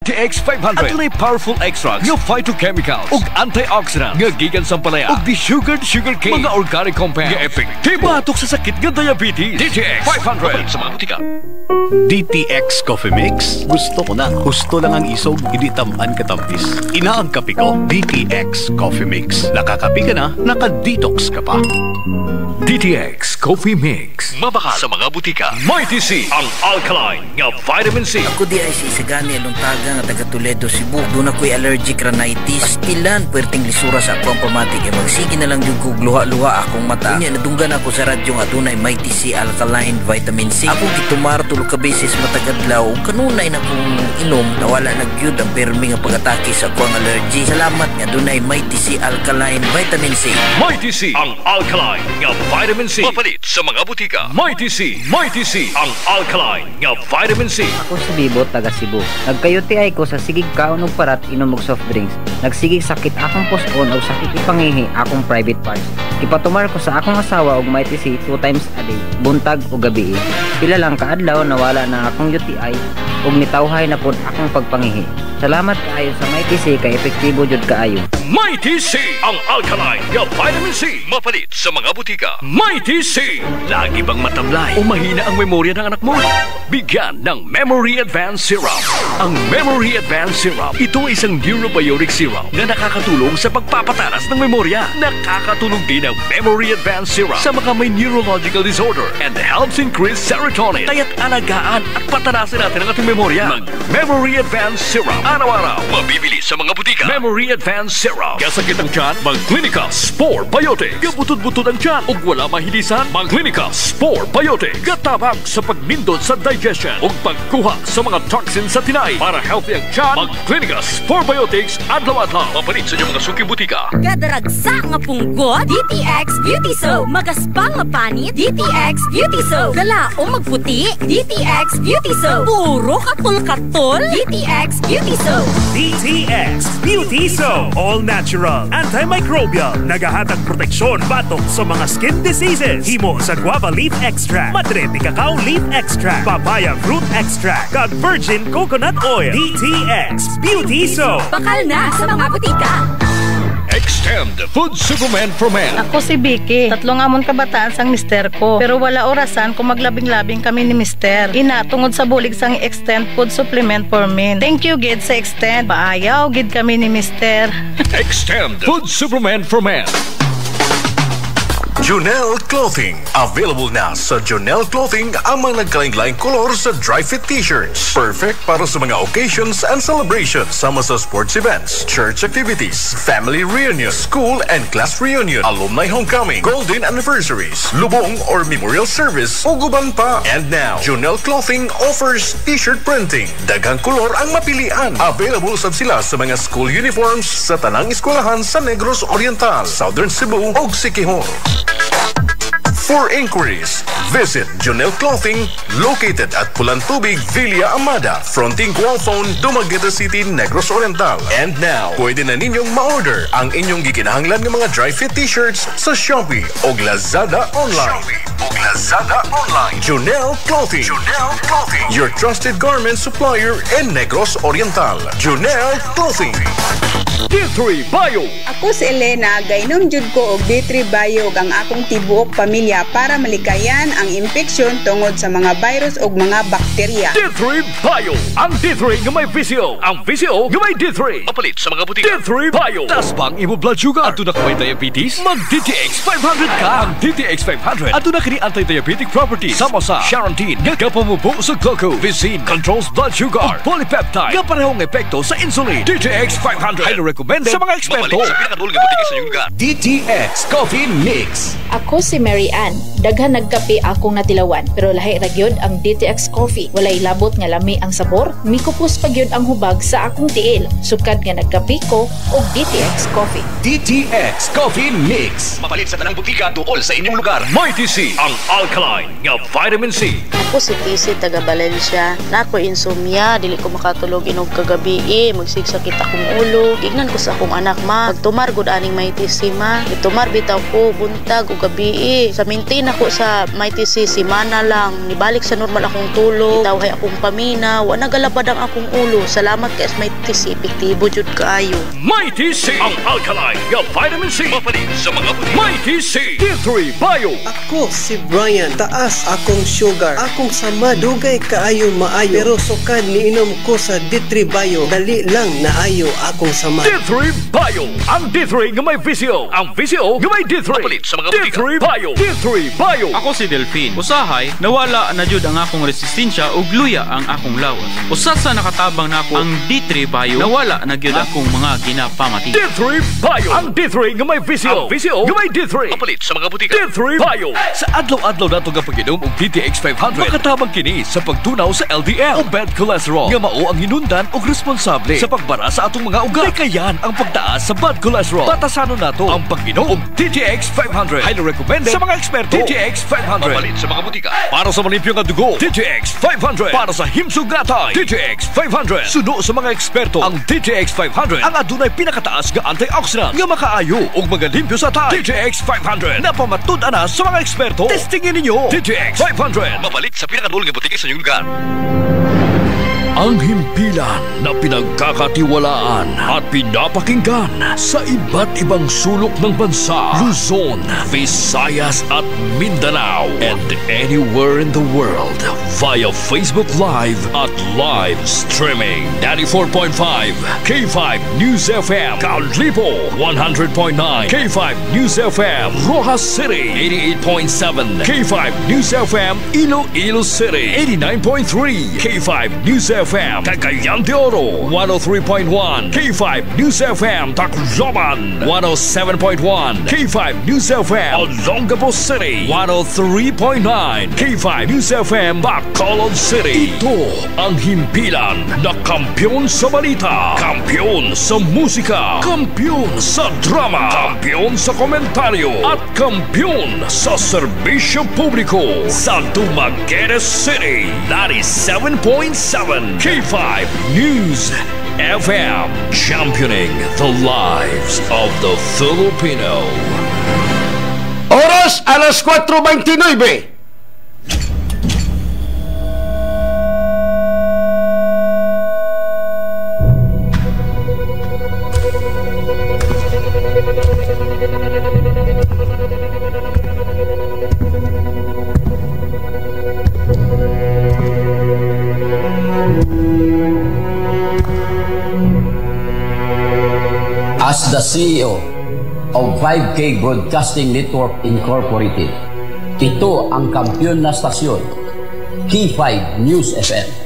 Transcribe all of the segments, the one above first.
TX500 adunay powerful extracts nga phytochemicals ug antioxidants nga gikan sa palaya ug desugared sugarcane, mga organic compounds nga epektibo batok sa sakit nga diabetes. DTX500 sa mga butika. DTX Coffee Mix. Gusto ko na. Gusto lang ang isog, hindi tamaan katampis. Ina ang kape ko, DTX Coffee Mix. Nakakape ka na, naka-detox ka pa. DTX Coffee Mix. Mabaka sa mga butika. Mighty C, ang alkaline nga vitamin C. Ako di ay si Isagani Aluntaga nga taga Toledo, Cebu. Doon ako'y allergic rhinitis. Pastilan, puwerteng lisura sa akong pamatik. E magsige na lang yung kog luha-luha akong mata. Unya, nadunggan ako sa radyo nga doon ay Mighty C alkaline vitamin C. Ako gitumar tulog ka beses matagadlaw. Kanunay na kong inom, nawala nagyud ang permi nga pag-atake sa akong allergy. Salamat nga doon ay Mighty C alkaline vitamin C. Mighty C, ang alkaline nga vitamin C. Mapalit sa mga butika. Mighty C, ang alkaline nga vitamin C. Ako si Bibo, taga Cebu. Nagkayuti ay ko sa sigig kaon ug parat inom og soft drinks. Nagsigig sakit akong puson o sakit ipangihi akong private parts. Ipatumar ko sa akong asawa og Mighty C 2 times a day, buntag o gabi. Pila lang kaadlaw nawala na akong UTI ug nitawhay na pud akong pagpangihi. Salamat kaayo sa Mighty C kay epektibo jud kaayo. Mighty C, ang alkaline nga vitamin C. Mapalit sa mga butika. Mighty C. Lagi bang matamlay o mahina ang memorya ng anak mo? Bigyan ng Memory Advanced Syrup. Ang Memory Advanced Syrup, ito ay isang neurobiotic syrup na nakakatulong sa pagpapatalas ng memorya. Nakakatulong din ang Memory Advanced Syrup sa mga may neurological disorder and helps increase serotonin. Kaya't alagaan at patanasin natin ang ating memorya. Mag-Memory Advanced Syrup. Araw-araw, mabibili sa mga butika. Memory Advanced Syrup. Kasakit ang tiyan, mag-Clinica Spore Biotic. Gabutod-butod ang tiyan ug wala mahilisan, mag-Clinica Spore Biotic. Gatabang sa pagmindot sa digestion ug pagkuha sa mga toxins sa tinay. Para healthy ang tiyan, mag-Clinica Spore Biotics adlaw-adlaw. Mapalit sa inyong mga suking butika. Gadaragsa nga punggot, DTX Beauty Soap. Magaspang nga panit, DTX Beauty Soap. Dala o magputi, DTX Beauty Soap. Puro katol-katol, DTX Beauty Soap. DTX Beauty Soap. All natural, antimicrobial, nagahatag proteksyon batok sa mga skin diseases. Himo sa guava leaf extract, madre de cacao leaf extract, papaya fruit extract, kag virgin coconut oil. DTX Beauty Soap. Bakal na sa mga butika. Extend Food Supplement for Men. Ako si Vicky. 3 amon kabataan sang mister ko. Pero wala orasan kung maglabing-labing kami ni mister. Ina, tungod sa bulig sang Extend Food Supplement for Men. Thank you, gid sa Extend. Paayaw, gid kami ni mister. Extend Food Supplement for Men. Jonel Clothing. Available na sa Jonel Clothing ang mga nagkalaing-laing kolor sa dry fit t-shirts. Perfect para sa mga occasions and celebrations sama sa sports events, church activities, family reunion, school and class reunion, alumni homecoming, golden anniversaries, lubong or memorial service, o guban pa. And now, Jonel Clothing offers t-shirt printing. Daghang kolor ang mapilian. Available sab sila sa mga school uniforms sa tanang eskwelahan sa Negros Oriental, Southern Cebu ug Siquijor. For inquiries, visit Jonel Clothing, located at Pulan Tubig, Villa Amada, fronting Gualphone, Dumaguete City, Negros Oriental. And now, pwede na ninyong ma-order ang inyong gikinahanglan ng mga dry fit t-shirts sa Shopee o Lazada online. Jonel Clothing. Your trusted garment supplier in Negros Oriental. Jonel Clothing. D3 Bio. Ako si Elena, gainom jud ko og D3 Bio ang akong tibuok pamilya para malikayan ang infeksyon tungod sa mga virus ug mga bakterya. D3 Bio. Ang D3 nga may VCO. Ang VCO nga may D3. Mapalit sa mga butika. D3 Bio. Taas bang imo blood sugar? Ato na may diabetes? Mag DTX 500 ka. Ang DTX 500 ato na kini anti-diabetic properties. Sama sa Charantine nga kapamubo sa glucose. Vizine controls blood sugar. Polypeptide nga parehong epekto sa insulin. DTX 500 highly recommended sa mga eksperto. Sa pinakadulong nga butika sa inyong lugar. DTX Coffee Mix. Ako si Mary Ann. Daghan nagkape akong natilawan, pero lahi ra gyud ang DTX Coffee. Walay labot nga lami ang sabor, mikupos pa gyud ang hubag sa akong tiil. Sukad nga nagkape ko og DTX Coffee. DTX Coffee Mix. Mapalit sa tanang butika duol sa inyong lugar. Mighty C, ang alkaline nga vitamin C. Ako si TC taga Valencia. Nako insomnia, dili ko makatulog inog kagabi. Magsigsakit akong ulo. Gignan ko sa akong anak ma. Pagtumar gud aning may TC ma. Itumar bitaw ko buntag ug gabi. Sa Nag-maintain ako sa Mighty C, simana lang. Nibalik sa normal akong tulog. Itawhay akong pamina. Wa nagalabad ang akong ulo. Salamat kay Mighty C. Epektibo jud kaayo. Mighty C, ang alkaline nga vitamin C. Mapalit sa mga butika. Mighty C, D3 Bio. Ako si Brian, taas akong sugar. Akong sama, dugay kaayo maayo. Pero sukad niinom ko sa D3 Bio. Dali lang naayo akong sama. D3 Bio, ang D3 nga may VCO. Ang VCO nga may D3. Mapalit sa mga butika. D3 Bio. D3 Bio. Ako si Delphine. Usahay, nawala na jud ang akong resistensya ug luya ang akong lawas. Usa sa nakatabang nako ang D3 Bio, nawala na gyud akong mga ginapamati. D3 Bio, ang D3 nga may VCO. Ang VCO nga may D3. Mapalit sa mga butika. D3 Bio. Sa adlaw-adlaw nato nga pag-inom og DTX 500, makatabang kini sa pagtunaw sa LDL o bad cholesterol nga mao ang hinundan og responsable sa pagbara sa atong mga ugat. Kayan ang pagtaas sa bad cholesterol. Batasanon nato ang pag-inom og DTX 500. Highly recommended sa mga eksperto. DTX 500. Mapalit sa mga butika. Para sa malimpyo nga dugo, DTX 500. Para sa himsog natay, DTX 500. Suno sa mga eksperto, ang DTX 500 ang adunay pinakataas nga antioxidant nga makaayo og magalimpyo sa tay. DTX 500 napamatud ana sa mga eksperto. Testingin ninyo. DTX 500. Mapalit sa pinakadul nga butika sa inyong lugar. Ang himpilan na pinagkakatiwalaan at pinapakinggan sa iba't ibang sulok ng bansa, Luzon, Visayas at Mindanao, and anywhere in the world via Facebook Live at live streaming. 94.5 K5 News FM, Callipo 100.9 K5 News FM, Rojas City 88.7 K5 News FM, Iloilo City 89.3 K5 News FM, Cagayan de Oro 103.1 K5 News FM, Tacloban 107.1 K5 News FM, Olongapo City 103.9 K5 News FM, Bacolod City. Ito ang himpilan na kampyon sa balita, kampyon sa musika, kampyon sa drama, kampyon sa komentaryo at kampyon sa serbisyo publiko sa Dumaguete City 97.7 K5 News FM, championing the lives of the Filipino. Oras alas 4:29. As the CEO of 5K Broadcasting Network Incorporated, ito ang kampyon na stasyon, K5 News FM.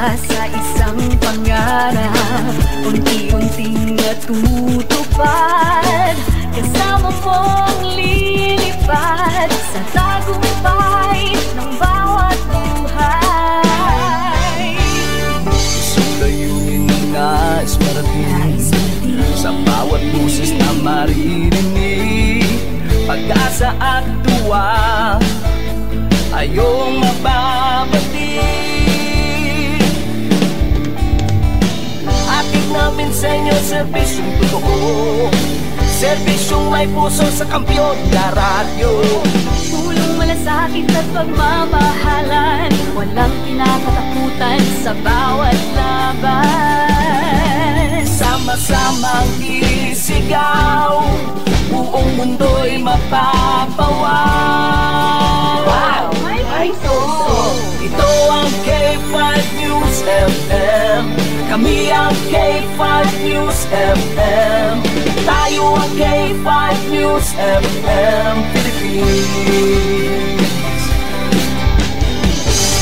Sa isang pangarap, unti-unting natutupad, kasama mong lilipad sa tagumpay ng bawat buhay. Isang layunin na nais marating sa bawat busis na maririnig, pag-asa at tuwa ayong mababati. Ating namin sa inyo, serbisyong totoo, serbisyong may puso sa kampyon na radyo. Tulong malasakit at pagmamahalan, walang kinakatakutan sa bawat laban. Sama-samang isigaw, buong mundo'y mapapawaw. Wow! Ay, ito ang K5 News FM. Kami ang K5 News FM. Tayo ang K5 News FM Philippines.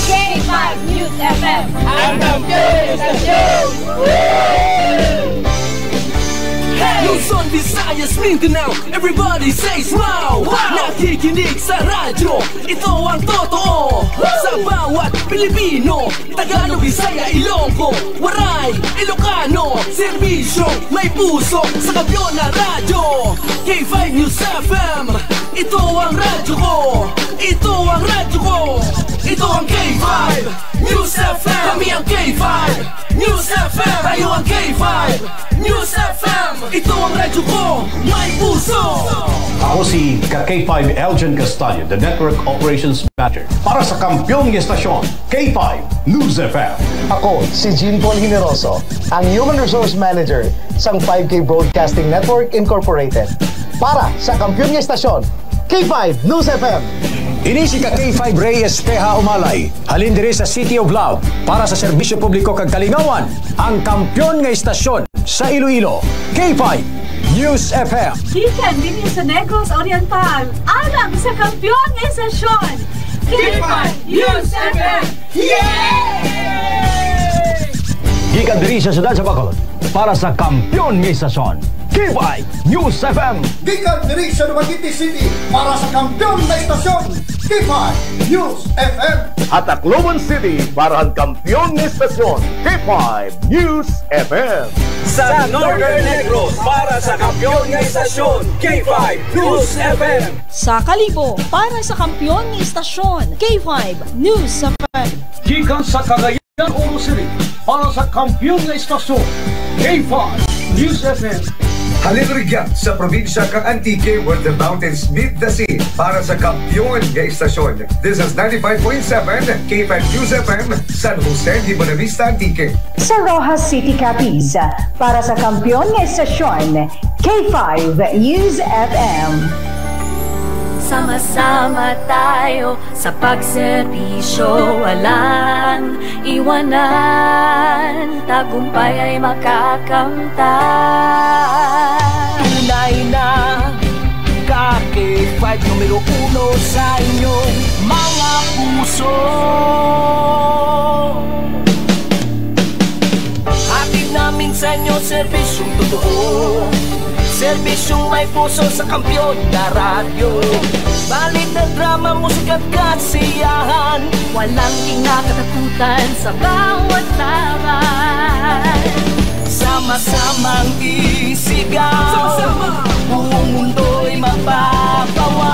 K5 News FM, ang kampyon sa show. Luzon, Visayas Visayas, Mindanao, everybody says wow! Nakikinig sa radyo, ito ang totoo. Sa bawat Pilipino, Tagalog, Bisaya, Ilonggo, Waray, Ilocano, serbisyo, may puso sa kampiyon na radyo. K5 News FM, ito ang radyo ko. Ito ang radyo ko. Ito ang K5 News FM. Kami ang K5 News FM. Tayo ang K5 News FM. Ito ang radyo ko, may puso. Ako si K5 Elgin Castaño, the Network Operations Manager para sa kampyong estasyon K5 News FM. Ako si Jean Paul Generoso, ang Human Resource Manager sa 5K Broadcasting Network Incorporated para sa kampyong estasyon K5 News FM. Ini si K5 Ray Espeja Umalay, halin diri sa City of Love para sa serbisyo publiko kag kalingawan, ang kampyon nga estasyon sa Iloilo, K5 News FM. Gikan din sa Negros Oriental, alang sa kampyon nga estasyon, K5 News FM. Gikan diri sa siyudad sa Bacolod para sa kampyon nga estasyon, K5 News FM. Gikan diri sa Dumaguete City para sa kampyon na estasyon, K5 News FM. At Tacloban City para ang kampyon na estasyon, K5 News FM. Sa Northern Negros para sa kampyon ng istasyon, K5 News FM. Sa Kalibo para sa kampyon ng istasyon, K5 News FM. Gikan sa Cagayan Oro City para sa kampyon na estasyon, K5 News FM. Halilrigyan sa probinsya kang Antique where the mountains meet the sea para sa kampyon nga istasyon. This is 95.7 K5 News FM, San Jose de Buenavista, Antique. Sa Rojas City, Capiz para sa kampyon nga istasyon, K5 News FM. Sama-sama tayo sa pagserbisyo, walang iwanan, tagumpay ay makakamtan. Tunay na K5 numero 1 sa inyong mga puso. Hatid namin sa inyo serbisyong totoo, serbisyong may puso sa kampyon na radyo. Balit na drama, musika at kasiyahan, walang kinakatakutan sa bawat laban. Sama-samang isigaw, sama-sama, buong mundo'y mapapawaw.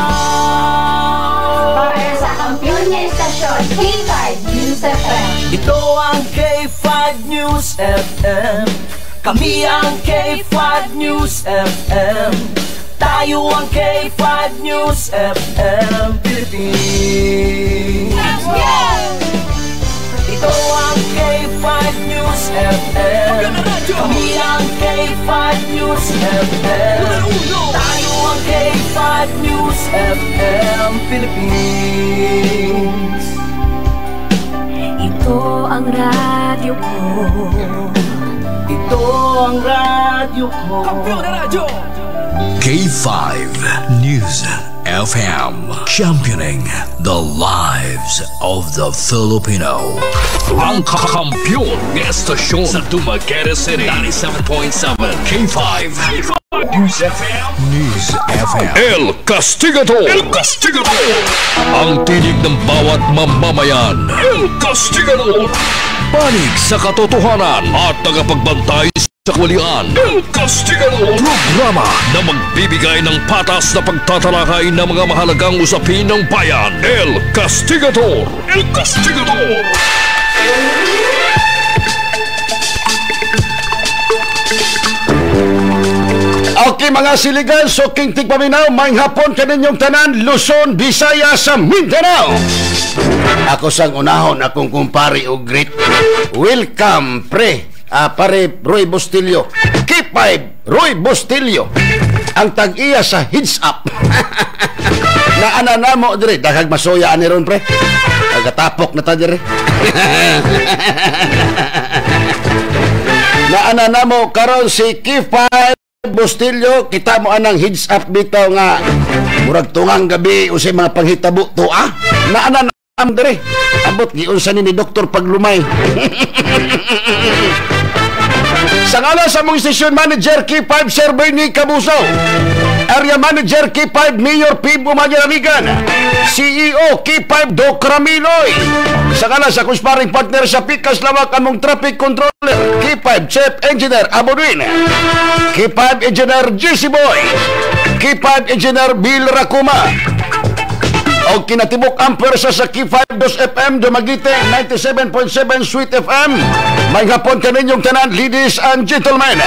Para sa kampyon na istasyon, K5 News FM. Ito ang K5 News FM. Kami ang K5 News FM. Tayo ang K5 News FM Philippines. Ito ang K5 News FM. Kami ang K5 News FM. Tayo ang K5 News FM Philippines. Ito ang radyo ko. Ito ang radyo ko. Kampyon na radyo! K5 News FM, championing the lives of the Filipino. Ang kakampiyon ng estasyon sa Dumaguete City, 97.7 K5 News FM. News FM. El Castigador. El Castigador. Ang tinig ng bawat mamamayan. El Castigador. Panig sa katotohanan at tagapagbantay sa kawalian. El Castigador. Programa na magbibigay ng patas na pagtatalakay ng mga mahalagang usapin ng bayan. El Castigador. El Castigador. Okay mga siligan, so king tigpaminaw, may hapon kaninyong tanan, Luzon, Visayas, sa Mindanao. Ako sang unahon, akong kumpari o great. Welcome, pre. Pare Roy Bustillo. K5 Roy Bustillo. Ang tag-iya sa Heads Up. Naana mo dire, daghag masoya ani ron, pre. Nagatapok na ta dire. Naana mo karon si K5 Bustillo, kita mo anang Heads Up bitaw nga murag tungang gabi usay mga panghitabo to naanan dire abot giunsa ni Dr. Paglumay. Sa ngala sa mong station manager K5 Sir Bernie Cabuso, Area Manager K5 Mayor P. Bumagyaramigan, CEO K5 Doc Ramiloy. Sa ngala sa kusparing partner sa Pikas Lawak among traffic controller K5 Chief Engineer Abodwin, K5 Engineer JC Boy, K5 Engineer Bill Racuma, o kinatibok ang pwersa sa K5 2 FM Dumaguete 97.7 Sweet FM. May hapon kaninyong tanan, ladies and gentlemen.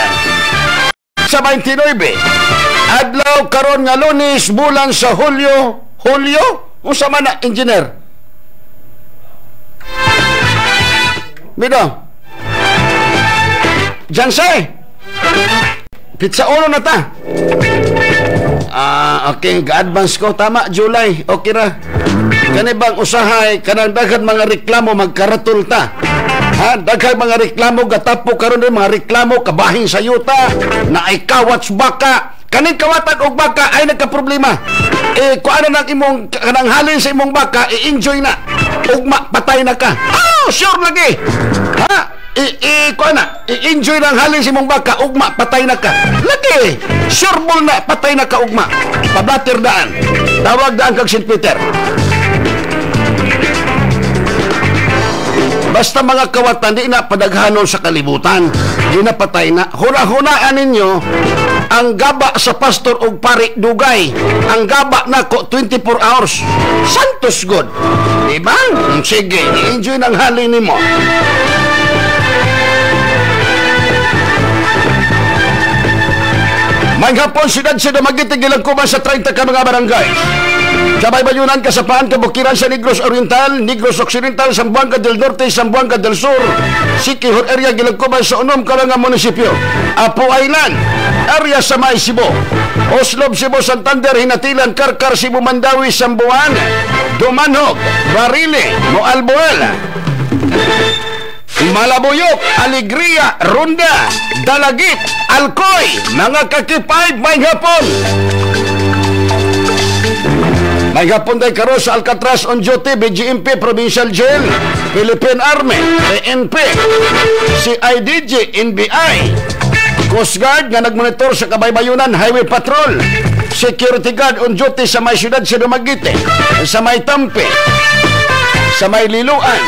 Sa 29 adlaw karon nga Lunes, bulan sa Hulyo. Unsa man na, engineer? Bidong Jansay pizza ulo na ta. Okay, ga-advance ko. Tama, July. Okay ra. Kani bang usahay, kanang daghan mga reklamo magkaratol ta. Ha, daghan mga reklamo gatapo karon din mga reklamo kabahin sa yuta na ay kawats baka. Kaning kawatan og baka ay nagka-problema. Kung ano nang imong kanang halin sa imong baka, i-enjoy na. Ugma patay na ka. Sure lagi. Ha? I-enjoy lang halin si mong baka, ugma, patay na ka. Lagi, sureball na, patay na ka, ugma. Pablatter daan. Tawag daan kag St. Peter. Basta mga kawatan, di na padaghanon sa kalibutan. Di na patay na. Huna-hunaan ninyo, ang gaba sa pastor og pari dugay. Ang gaba na ko 24 hours. Santos God. Diba? Sige, i-enjoy ng halin ni mo. Maghapon, siyudad sa Dumaguete, gilagkuman sa 30 ka mga barangay. Sabay Bayunan, Kasapaan, Kabukiran sa Negros Oriental, Negros Occidental, Zamboanga del Norte, Zamboanga del Sur, Siquijor area, gilagkuman sa unom ka nga munisipyo. Apo Island, area sa May Cebu, Oslob, Cebu, Santander, Hinatilan, Karkar, Cebu, Mandawi, Sambuan, Dumanhog, Barile, Moalboal, Malabuyok, Alegria, Ronda, Dalagit, Alcoy, mga kakipay, may hapon. May hapon tayo karo sa Alcatraz on duty, BGMP, Provincial Jail, Philippine Army, PNP, CIDG, NBI, Coast Guard nga nagmonitor sa Kabaybayunan, Highway Patrol, Security Guard on duty sa may siyudad sa Dumaguete, sa may Tampe, sa may Liloan,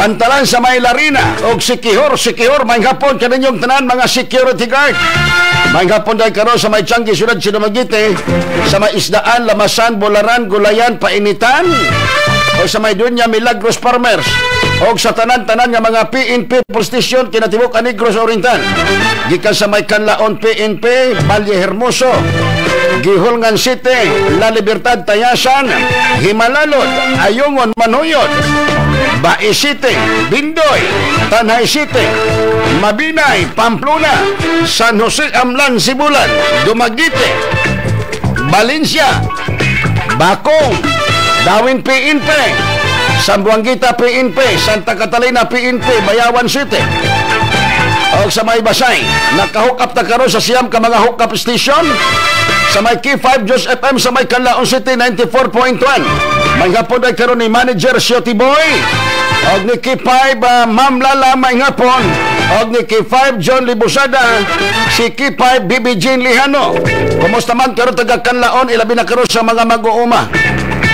Pantalan sa may Larina o Siquijor, may hapon kaninyong tanan mga security guard. May hapon dahil karon sa may Tianggi, siyudad sa Dumaguete, sa may Isdaan, Lamasan, Bularan, Gulayan, Painitan, o sa may Dunya, Milagros Farmers, o sa tanan-tanan nga mga PNP Police Station kinatibok ang Negros Oriental. Gikan sa may Canlaon PNP, Valle Hermoso, Gihulngan City, La Libertad, Tayasan, Himalalod, Ayungon, Manuyod, Bae City, Bindoy, Tanay City, Mabinay, Pamplona, San Jose, Amlan, Sibulan, Dumaguete, Valencia, Bakong, Dawin PNP, Sambuanguita PNP, Santa Catalina PNP, Bayawan City, o sa may Basay, nakahook up na karon sa siyam ka mga hook up station, sa may K5 Diyos FM, sa may Canlaon City 94.1. May hapon ay karon ni Manager Shoti Boy, og ni K5 Ma'am Lala, may hapon, og ni K5 John Libusada, si K5 Bibi Jean Lihano. Kumusta man karon taga Canlaon, ilabi na karon sa mga mag-uuma.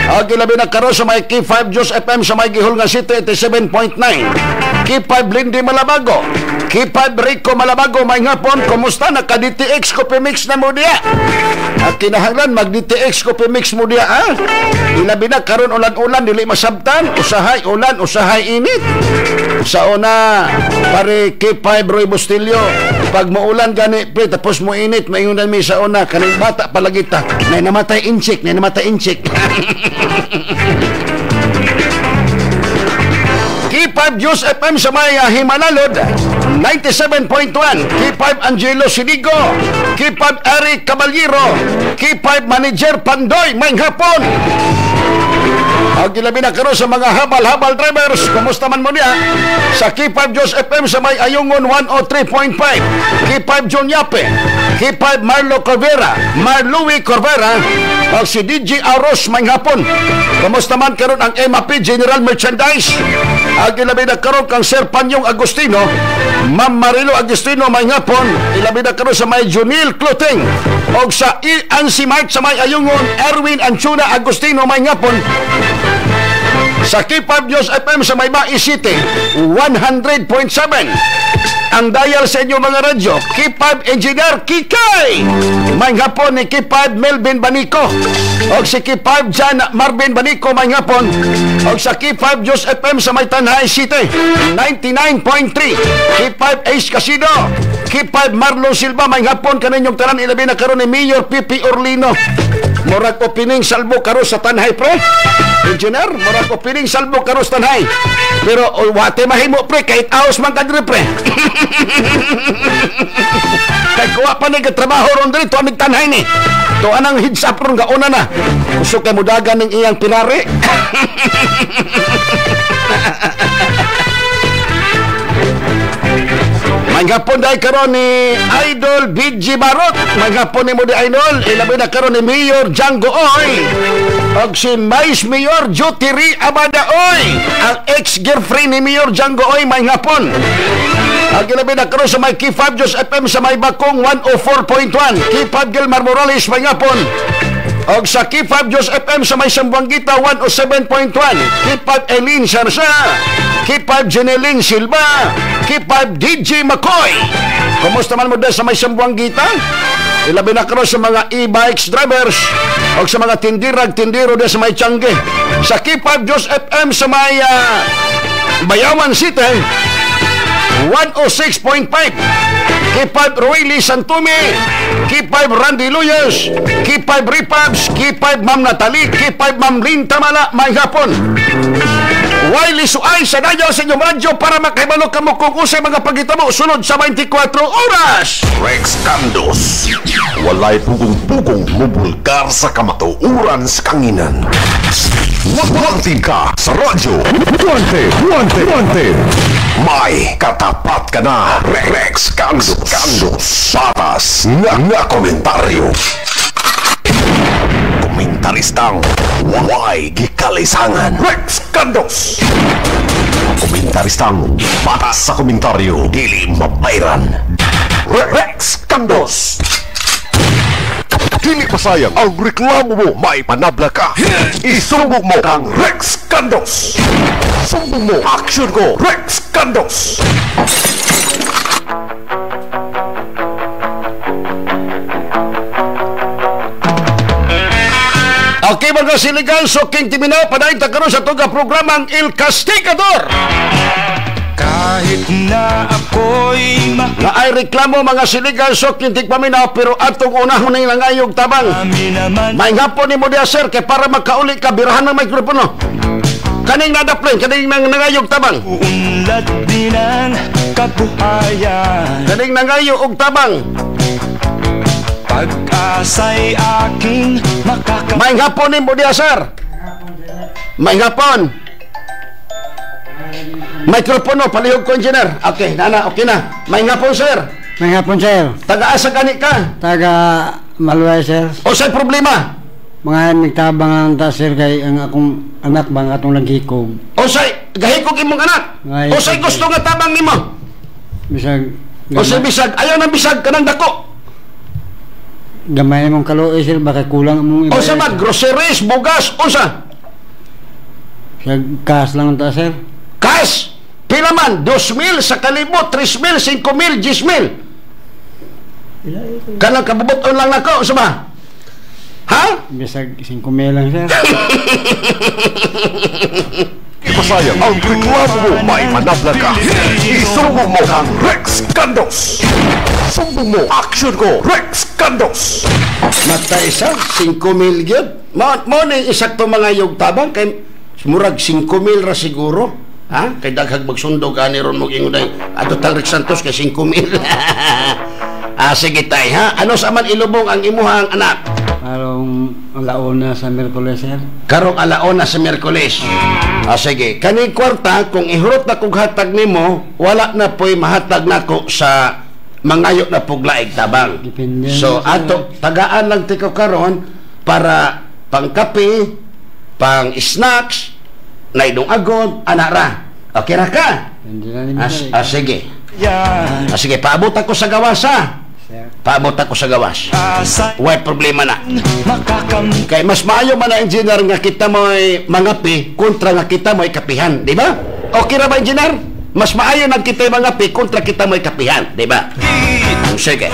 Og ilabi na karon sa may K5 Diyos FM sa may Gihulngan City 87.9. K5 Lindy Malabago, K5 Rico Malabago, may hapon, kumusta? Naka-DTX Coffee Mix na mo diya. At kinahanglan mag-DTX Coffee Mix mo diya, ha? Ilabi na karon ulan-ulan, dili masabtan, usahay ulan, usahay init. Sa una, pare K5 Roy Bustillo, pag maulan gani, pre, tapos mo init, mayunan mi sa una, kaning bata palagita, na namatay inchik. K5 Diyos FM sa may Himanalod 97.1, K5 Angelo Sinigo, K5 Eric Caballero, K5 Manager Pandoy, may hapon. Ang gilabi na karon sa mga habal-habal drivers, kumusta man mo niya? Sa K5 Diyos FM sa may Ayungon 103.5, K5 John Yape, K5 Marlo Corvera, Marlouie Corvera, o si DJ Aros may hapon. Kumusta man karon ang MAP General Merchandise? Ang gilabi na karon kang Sir Panyong Agustino, Ma'am Marilo Agustino may hapon. Ilabi na karon sa may Junil Clothing, o sa Ansi Mart sa may Ayungon, Erwin Anchuna Agustino may hapon. Sa K5 Diyos FM sa Maybay City 100.7. Ang dial sa inyo mga radyo, K5 Engineer Kikay, may hapon ni K5 Melvin Banico, o si K5 Jan Marvin Banico may hapon, o sa K5 Diyos FM sa may Tanhay City 99.3. K5 Ace Casino, K5 Marlon Silva may hapon. Kaninyong tanan ilabi na karon ni Mayor Pipi Orlino. Murag opening salbo karo sa Tanhay pre. Engineer, murag opening salbo karo sa Tanhay. Pero wate mahimo pre kahit aos man kadre pre. Kay kuha pa ni trabaho ron dito amig Tanhay ni. To anang heads up ron gauna na. Uso kay mudagan ning iyang pinari. Manggapon dahil karon ni Idol BG Barot. Manggapon ni mo di Idol. Ilabi na karon ni Mayor Django Oy. Og si Vice Mayor Jutiri Abada Oy. Ang ex-girlfriend ni Mayor Django Oy manggapon. Ang ilabi na karon sa may K5 Diyos FM sa may Bakong 104.1. K5 Gilmar Morales manggapon. Og sa K5 Diyos FM sa may Sambuanguita 107.1. K5 Eileen Sarsa, K5 Jeneline Silva, K5 DJ McCoy. Kumusta man mo dahil sa may Sambuanguita? Ilabi na karon sa mga e-bikes drivers o sa mga tindirag-tindiro dahil sa may Tiangge. Sa K5 Diyos FM sa may Bayawan City 106.5. K5 Royly Santumi, K5 Randy Luyas, K5 Repabs, K5 Ma'am Natalie, K5 Ma'am Lynn Tamala, may hapon. Wiley Suay sa dayo sa inyong radyo para makahibalo ka mo kung usay mga pagitamo sunod sa 24 oras. Rex Candos, walay pugong-pugong mubulgar sa kamatuuran sa kanginan. Wanted ka sa radyo. Wanted. May katapat ka na. Rex Candos. Patas nga komentaryo. Komentaristang why gikalisangan. Rex Candos. Komentaristang patas sa komentaryo dili mabayran. Rex Candos. Dili pasayang ang reklamo mo, may panabla ka. Isumbong mo kang Rex Candos. Sumbong mo, action ko, Rex Candos. Okay mga siligan, so King Timinaw, padayon ta karon sa tuga programang Il Castigador. Kahit na ako'y na ay reklamo mga siligan, so King Tigpaminaw, pero atong unahon na yung nangayog tabang. May hapon ni mo diya sir, kay para magkauli ka, birahan ng mikropono. Kaning nadaplen, kaning nangayog tabang. Uunlad din ang kabuhayan. Kaning nangayog tabang. Pag-asa'y aking makaka... May hapon ni mo diya sir. May hapon. Mikropono, palihog ko, engineer. Okay, nana, okay na. May hapon sir. May hapon sir. Taga-asa gani ka? Taga Maluay sir. O sa'y problema? Mga nagtabang ang ta sir kay ang akong anak bang atong naghikog. O sa'y gahikog imong anak? O sa'y gusto nga tabang nimo? Bisag. O sa'y bisag, ayaw ng bisag kanang dako. Gamay mong kaluoy sir, baka kulang mong o sa mag groceries, bugas, unsa? Cash lang ta sir. Cash? Pila man? 2,000 sa kalibot, 3,000, 5,000, 10,000. Kanang kabubuton lang nako, sama? Ha? Bisag 5,000 lang sir. Pasayang ang reklamo mo, may manabla ka. Isumbong mo kang Rex Candos. Sumbong mo, action ko, Rex Candos. Matay isa, 5,000 yun. Mo na isakto mga yugtabang, kay murag 5,000 ra siguro. Ha? Kay daghag magsundo ka ni ron mag-ingon na ato tal Rex Santos kay 5,000. Sige tay, ha? Ano sa man ilubong ang imuhang anak? Halo, karong alauna sa Miyerkules, sir. Karong alauna sa Miyerkules. Sige. Kaning kwarta, kung ihurot na kong hatag nimo, wala na po'y mahatag na ko sa mangayo na puglaig tabang. Depende So, na, sir. ato, tagaan lang tiko karon para pang kape, pang snacks, na idong agod, anara. Okay ra ka? Hindi na nimo, sir. Sige. Sige, paabot ako sa gawas, ha? Paabot ako sa gawas. Why problema na? Kay mas maayo man na engineer nga kita mo'y mangapi kontra nga kita mo'y kapihan, di ba? Okay ra ba, engineer? Mas maayo na kita mangapi kontra kita mo'y kapihan, di ba? Sige.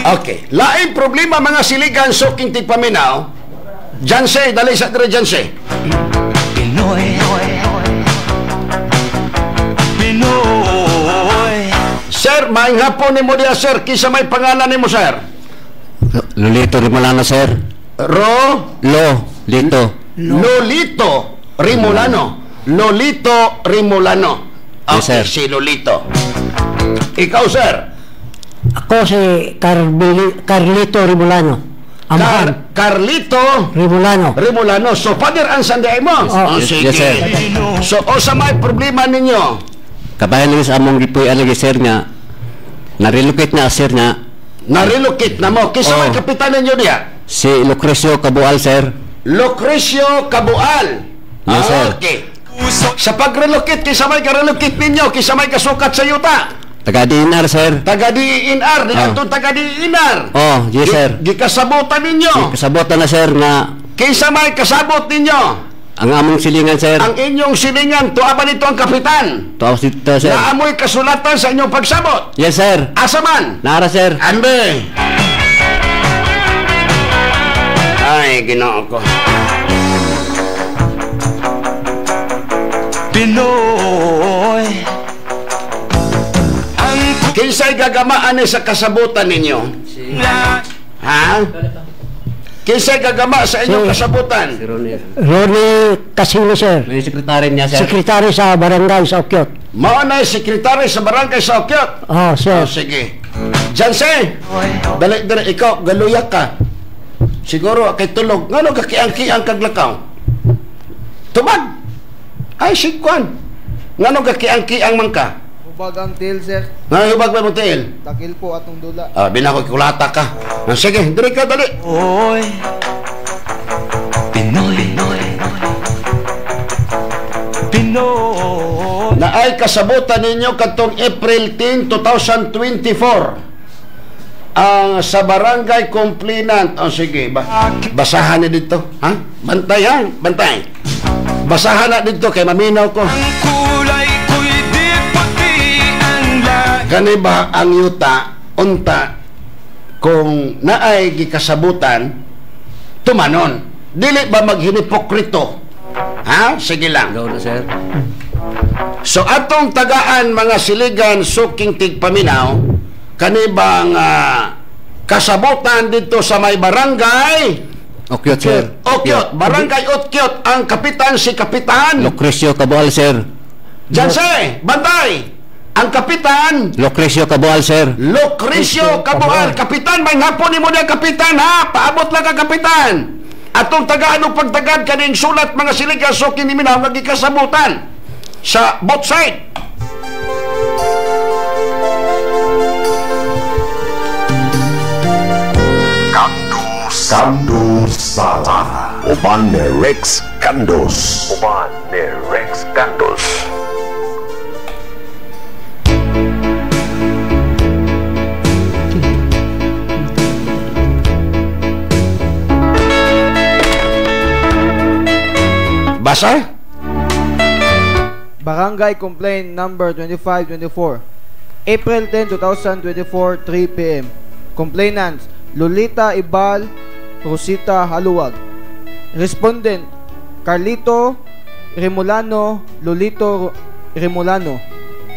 Okay. Laing problema mga siligan suking tigpaminaw. Janse, dali sa dire Janse. Pinoy. Sir, maing hapon ni mo diya, sir. Kisa may pangalan ni mo, sir? Lolito Rimolano, sir. Lolito Rimolano. Lolito Rimolano. Yes, sir. Si Lolito. Ikaw, sir? Ako si Carlito Rimolano. Carlito Rimolano. So, Father, ang sanday mo? Sige. Yes, sir. So, o sa may problema ninyo? Kabayan nyo sa among gipoy alagi, sir, nga na-relocate na, sir, nga na-relocate na mo. Kisa may kapitan ninyo diya? Si Lucrecio Cabual, sir. Lucrecio Cabual. Yes, sir. Okay. Sa pag-relocate, kisa may ka-relocate ninyo? Kisa may kasukat sa yuta? Taga-DNR, sir. Taga-DNR. Di ka taga-DNR. Yes, sir. Gikasabutan ninyo? Gikasabutan na, sir, nga kisa may kasabot ninyo? ang among silingan, sir. Ang inyong silingan, tuwa ba nito ang kapitan? Tuwa dito, sir. Naamoy kasulatan sa inyong pagsabot? Yes, sir. Asa man? Nara, sir. Ambe. Ay, Ginoo ko. Pinoy. Kinsay gagamaan sa kasabutan ninyo? Ha? Kinsay gagama sa inyong kasabutan? Si Ronnie Casino, sir. May sekretary niya, sir. Sekretary sa barangay sa Okyot. Mao na sekretary sa barangay sa Okyot? Sir. Sige. Janse, dali ikaw, galuyak ka. Siguro kay tulog. Ngano ka kiang-kiang kaglakaw? Tubag. Ay, sigkwan. Ngano ka kiang-kiang man ka? Hubag ang tail, sir. Hubag ba mo tail? Takil po atong dula. Binako kulata ka. Sige, dali ka, dali. Oy. Pinoy. Naay kasabutan ninyo katong April 10, 2024. Ang sa barangay complainant. Sige, basahan na dito. Ha? Bantay, ha? Bantay. Basahan na dito kay maminaw ko. Kani ba ang yuta unta kung naay gikasabutan tumanon, dili ba maghinipokrito? Ha? Sige lang. Go na, sir. So atong tagaan mga siligan suking tigpaminaw, kani bang kasabutan dito sa may barangay Okyot, sir. Okyot, barangay Okyot, ang kapitan si Kapitan Lucrecio Cabual, sir. Janse, bantay. Ang kapitan Lucrecio Cabual, sir. Lucrecio Cabual. Kapitan, may hapon ni mo na kapitan, ha? Paabot lang ka, kapitan. Atong tagaan o pagtagad kaning sulat mga siligan so kiniminaw nga gikasabutan sa both side. Kandos Sala. Uban ni Rex Kandos. Basa? Barangay Complaint Number 2524, April 10, 2024, 3 p.m. Complainants, Lolita Ibal, Rosita Haluwag. Respondent, Carlito Rimolano, Lolito Rimolano.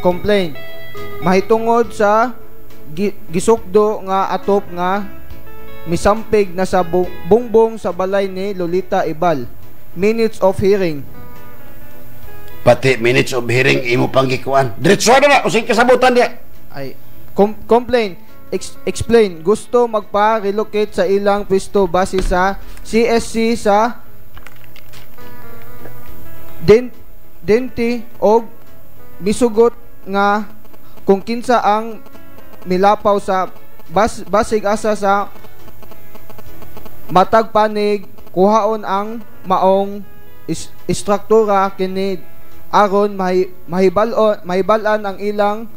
Complaint, mahitungod sa gisukdo nga atop nga misampig na sa bungbong sa balay ni Lolita Ibal. Minutes of hearing. Pati minutes of hearing imo pang gikuan. Diretso na usay kasabutan dia. Ay, complaint, explain, gusto magpa-relocate sa ilang pwesto base sa CSC sa Denti o misugot nga kung kinsa ang milapaw sa basig asa sa matag panig kuhaon ang maong istruktura kini aron mahibalan ang ilang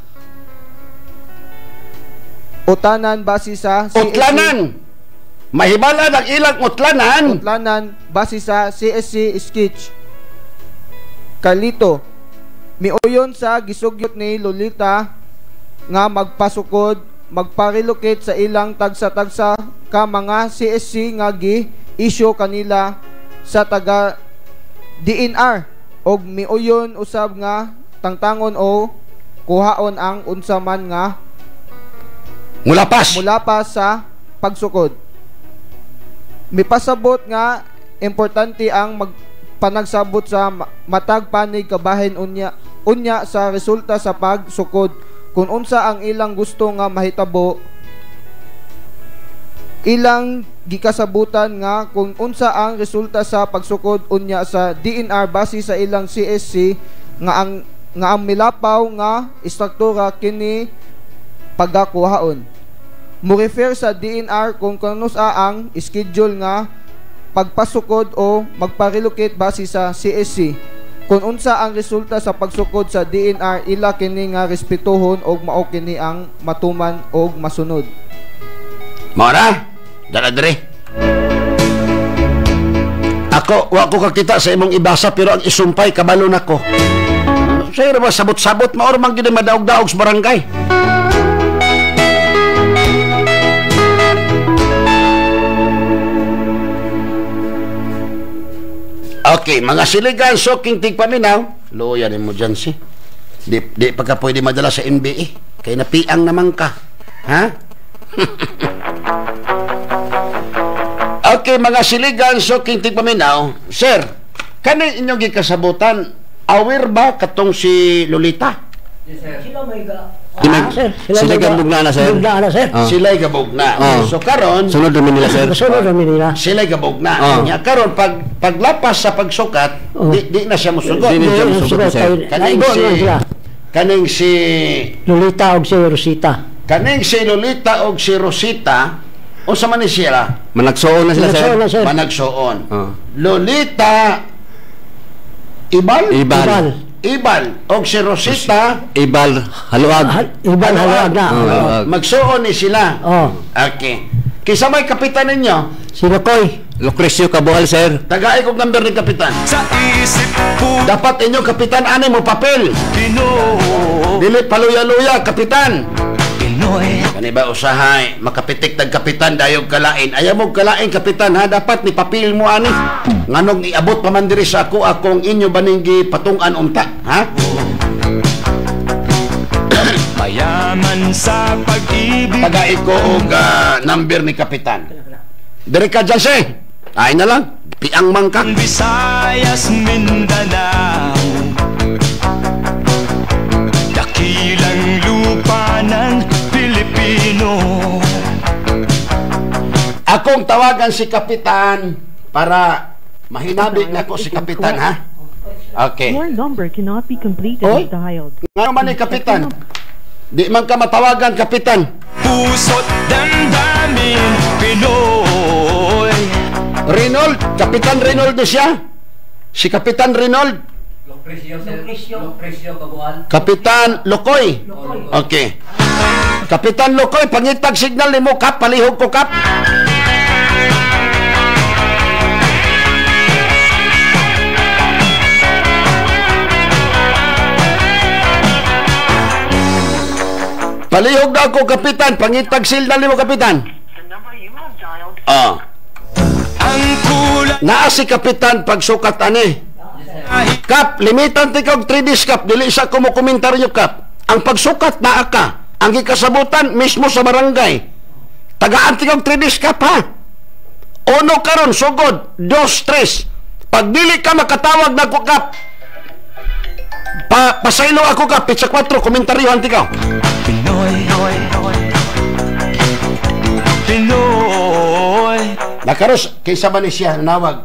utanan base sa utlanan. Mahibalan ang ilang utlanan base sa CSC sketch. Kalito, miuyon sa gisugyot ni Lolita nga magpasukod, magpa-relocate sa ilang tagsa-tagsa ka mga CSC nga gi-issue kanila sa taga DNR og miuyon usab nga tangtangon o kuhaon ang unsa man nga mulapas sa pagsukod. Mipasabot nga importante ang panagsabot sa matag panig kabahin unya sa resulta sa pagsukod kung unsa ang ilang gusto nga mahitabo. Ilang gikasabutan nga kung unsa ang resulta sa pagsukod unya sa DNR base sa ilang CSC nga ang milapaw nga istruktura kini pagakuhaon. Mo-refer sa DNR kung kanusa ang schedule nga pagpasukod o magpa-relocate base sa CSC. Kung unsa ang resulta sa pagsukod sa DNR, ila kini nga respetuhon og mao kini ang matuman og masunod. Mara, dala dire. Ako, wa ko kakita sa imong ibasa pero ang isumpay kabalo nako. Say ra sabot-sabot maor man gid madaog-daog sa barangay. Okay, mga siligan, soking tigpaminaw. Loya din mo dyan si. Di pa ka pwede madala sa NBA. Kaya napiang naman ka. Ha? Okay, mga siligan, soking tigpaminaw. Sir, kanin inyong gikasabutan, aware ba katong si Lolita? Yes, sir. Sila may Sila gabugna na, sir. Sila gabugna. So karon sunod namin nila, sir. Sila gabugna. Nya karon paglapas sa pagsukat, di na siya musugod. Di na siya musugod, sir. Kaning si Lolita og si Rosita. Kaning si Lolita og si Rosita, unsa man ni sila? Managsuon na sila, sir. Managsuon. Lolita Ibal og si Rosita Ibal Haluag na. Magsuon ni sila. Okay. Kisa may kapitan ninyo? Si Lokoy. Lucrecio Cabual, sir. Tagaay kong number ni kapitan. Sa isip ko dapat inyong kapitan ani mo papel. Dili paluya-luya kapitan. Kani ba usahay makapitik tag kapitan dayog kalain. Ayaw mo kalain kapitan ha, dapat ni papel mo ani. Nganog iabot pa man diri sa akong inyo baning gipatung-an unta, ha? Mayaman sa pag-ibig. Tagay ko og number ni kapitan. Diri ka dyan, sir. Ay na lang. Piang mangka. Visayas, Mindanao, dakilang lupa ng Pilipino. Akong tawagan si kapitan para mahinabi na ko si kapitan, ha? Okay. Your number cannot be completed as dialed. Ngayon man ni kapitan. Di man ka matawagan, kapitan. Puso't damdamin Pinoy. Reynold, Kapitan Reynold siya. Si Kapitan Reynold. Lucrecio Cabual. Kapitan Lokoy. Okay. Kapitan Lokoy, pangitag signal ni mo, kap, palihog ko, kap. Palihog na ako, kapitan. Pangitag signal ni mo, kapitan. Naa si kapitan pagsukat ani. Kap, limitan ti kag 3 days, kap. Dili sa ko mo komentaryo, kap. Ang pagsukat naa ka. Ang gikasabutan mismo sa barangay. Tagaan ti kag 3 days, kap, ha? Uno karon sugod, 2, 3. Pag dili ka makatawag na ko, kap. Pasaylo ako, kap. Pizza 4 komentaryo anti ka. Nakaros, kaysa ba ni siya nanawag?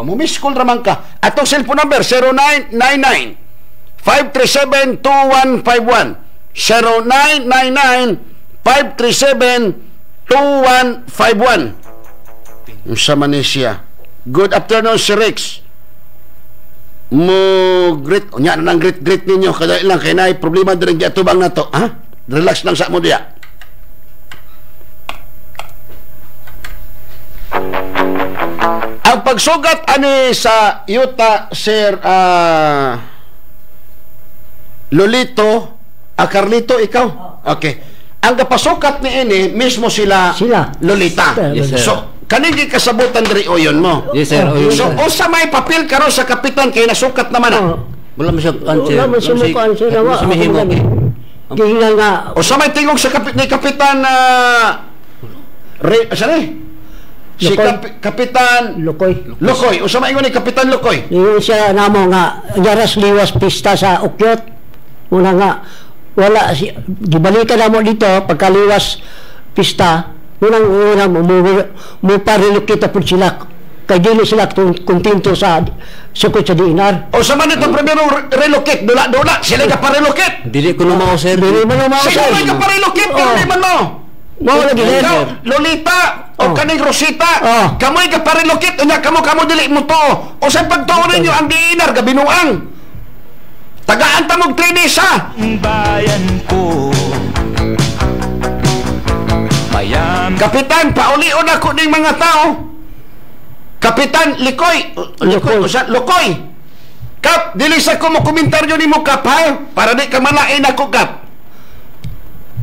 Mumiss call raman ka. Atong cellphone number, 0999-537-2151. 0999-537-2151. Sa Manesia. Good afternoon, Sir Rex. Greet. Unya na ng greet ninyo. Kada ilang kaya na problema din ang atubang na to. Ha? Relax lang sa mo diya. Ang pagsugat ani sa yuta, Sir Lolito, Carlito, ikaw? Okay. Ang kapasukat ni ini mismo sila Lolita. Yes, sir. So, kanigi kasabutan diri oyon mo. Yes, sir. So, usa may papel karon sa kapitan kay nasukat naman na. Wala mo siya answer. Wala mo siya answer. O sa may tingog sa kapitan si Kapitan Lukoy. O sa may ingon ni Kapitan Lukoy. Ingon siya namo nga garas liwas pista sa Ukyot. Una nga wala gibalikan namo dito pagkaliwas pista. Unang mo pa-relocate po sila. Kaya dili sila kontento sa sukot sa DNR. O sa man ito primero relocate, dula-dula, sila ka pa-relocate. Dili ko lumao, sir. Sila ka pa-relocate, pero di man mo. Lolita, o kaning Rosita, kamoy ka pa-relocate, unya kamo dili mo to. O sa pagtuon ninyo, ang DNR, gabinuang. Tagaan tamog trinisa. Bayan ko. Kapitan, paulion ako ng mga tao. Kapitan Lukoy. Kap, dili sa ko mo komentaryo ni mo, Kap, ha? Para di ka malain ako, Kap.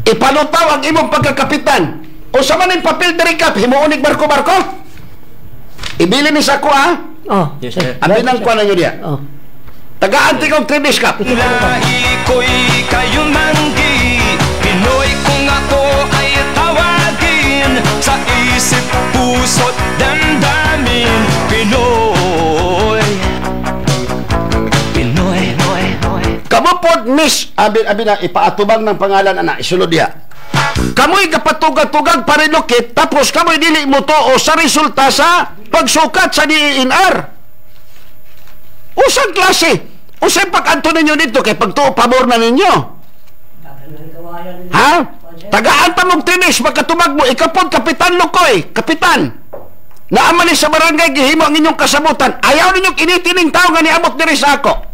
Ipalutaw ang imong pagkakapitan. O sa maning papel diri, Kap, himuunig barko-barko. Ibili ni sa ko, ha? Yes, sir. Abinang ko na nyo diya. Tagaan tingog tribis, Kap. Ko'y kayo manggi, Pinoy kung ako ay tawagin, sa isip, puso't damdamin, Pinoy. Kamupod, Miss, abi na, ipaatubang ng pangalan, anak, isulod diya. Kamoy kapatugag-tugag parilokit, tapos kamoy dili mo to o sa resulta sa pagsukat sa DNR. Usang klase. Usang pag-anto ninyo dito kay pagtuo pabor na ninyo. Ha? Tagaan pa mong tinis, magkatubag mo, ikapod Kapitan Lukoy, Kapitan. Naamali sa barangay, gihimo ang inyong kasabutan. Ayaw ninyong initining tao nga niabot diri sa ako.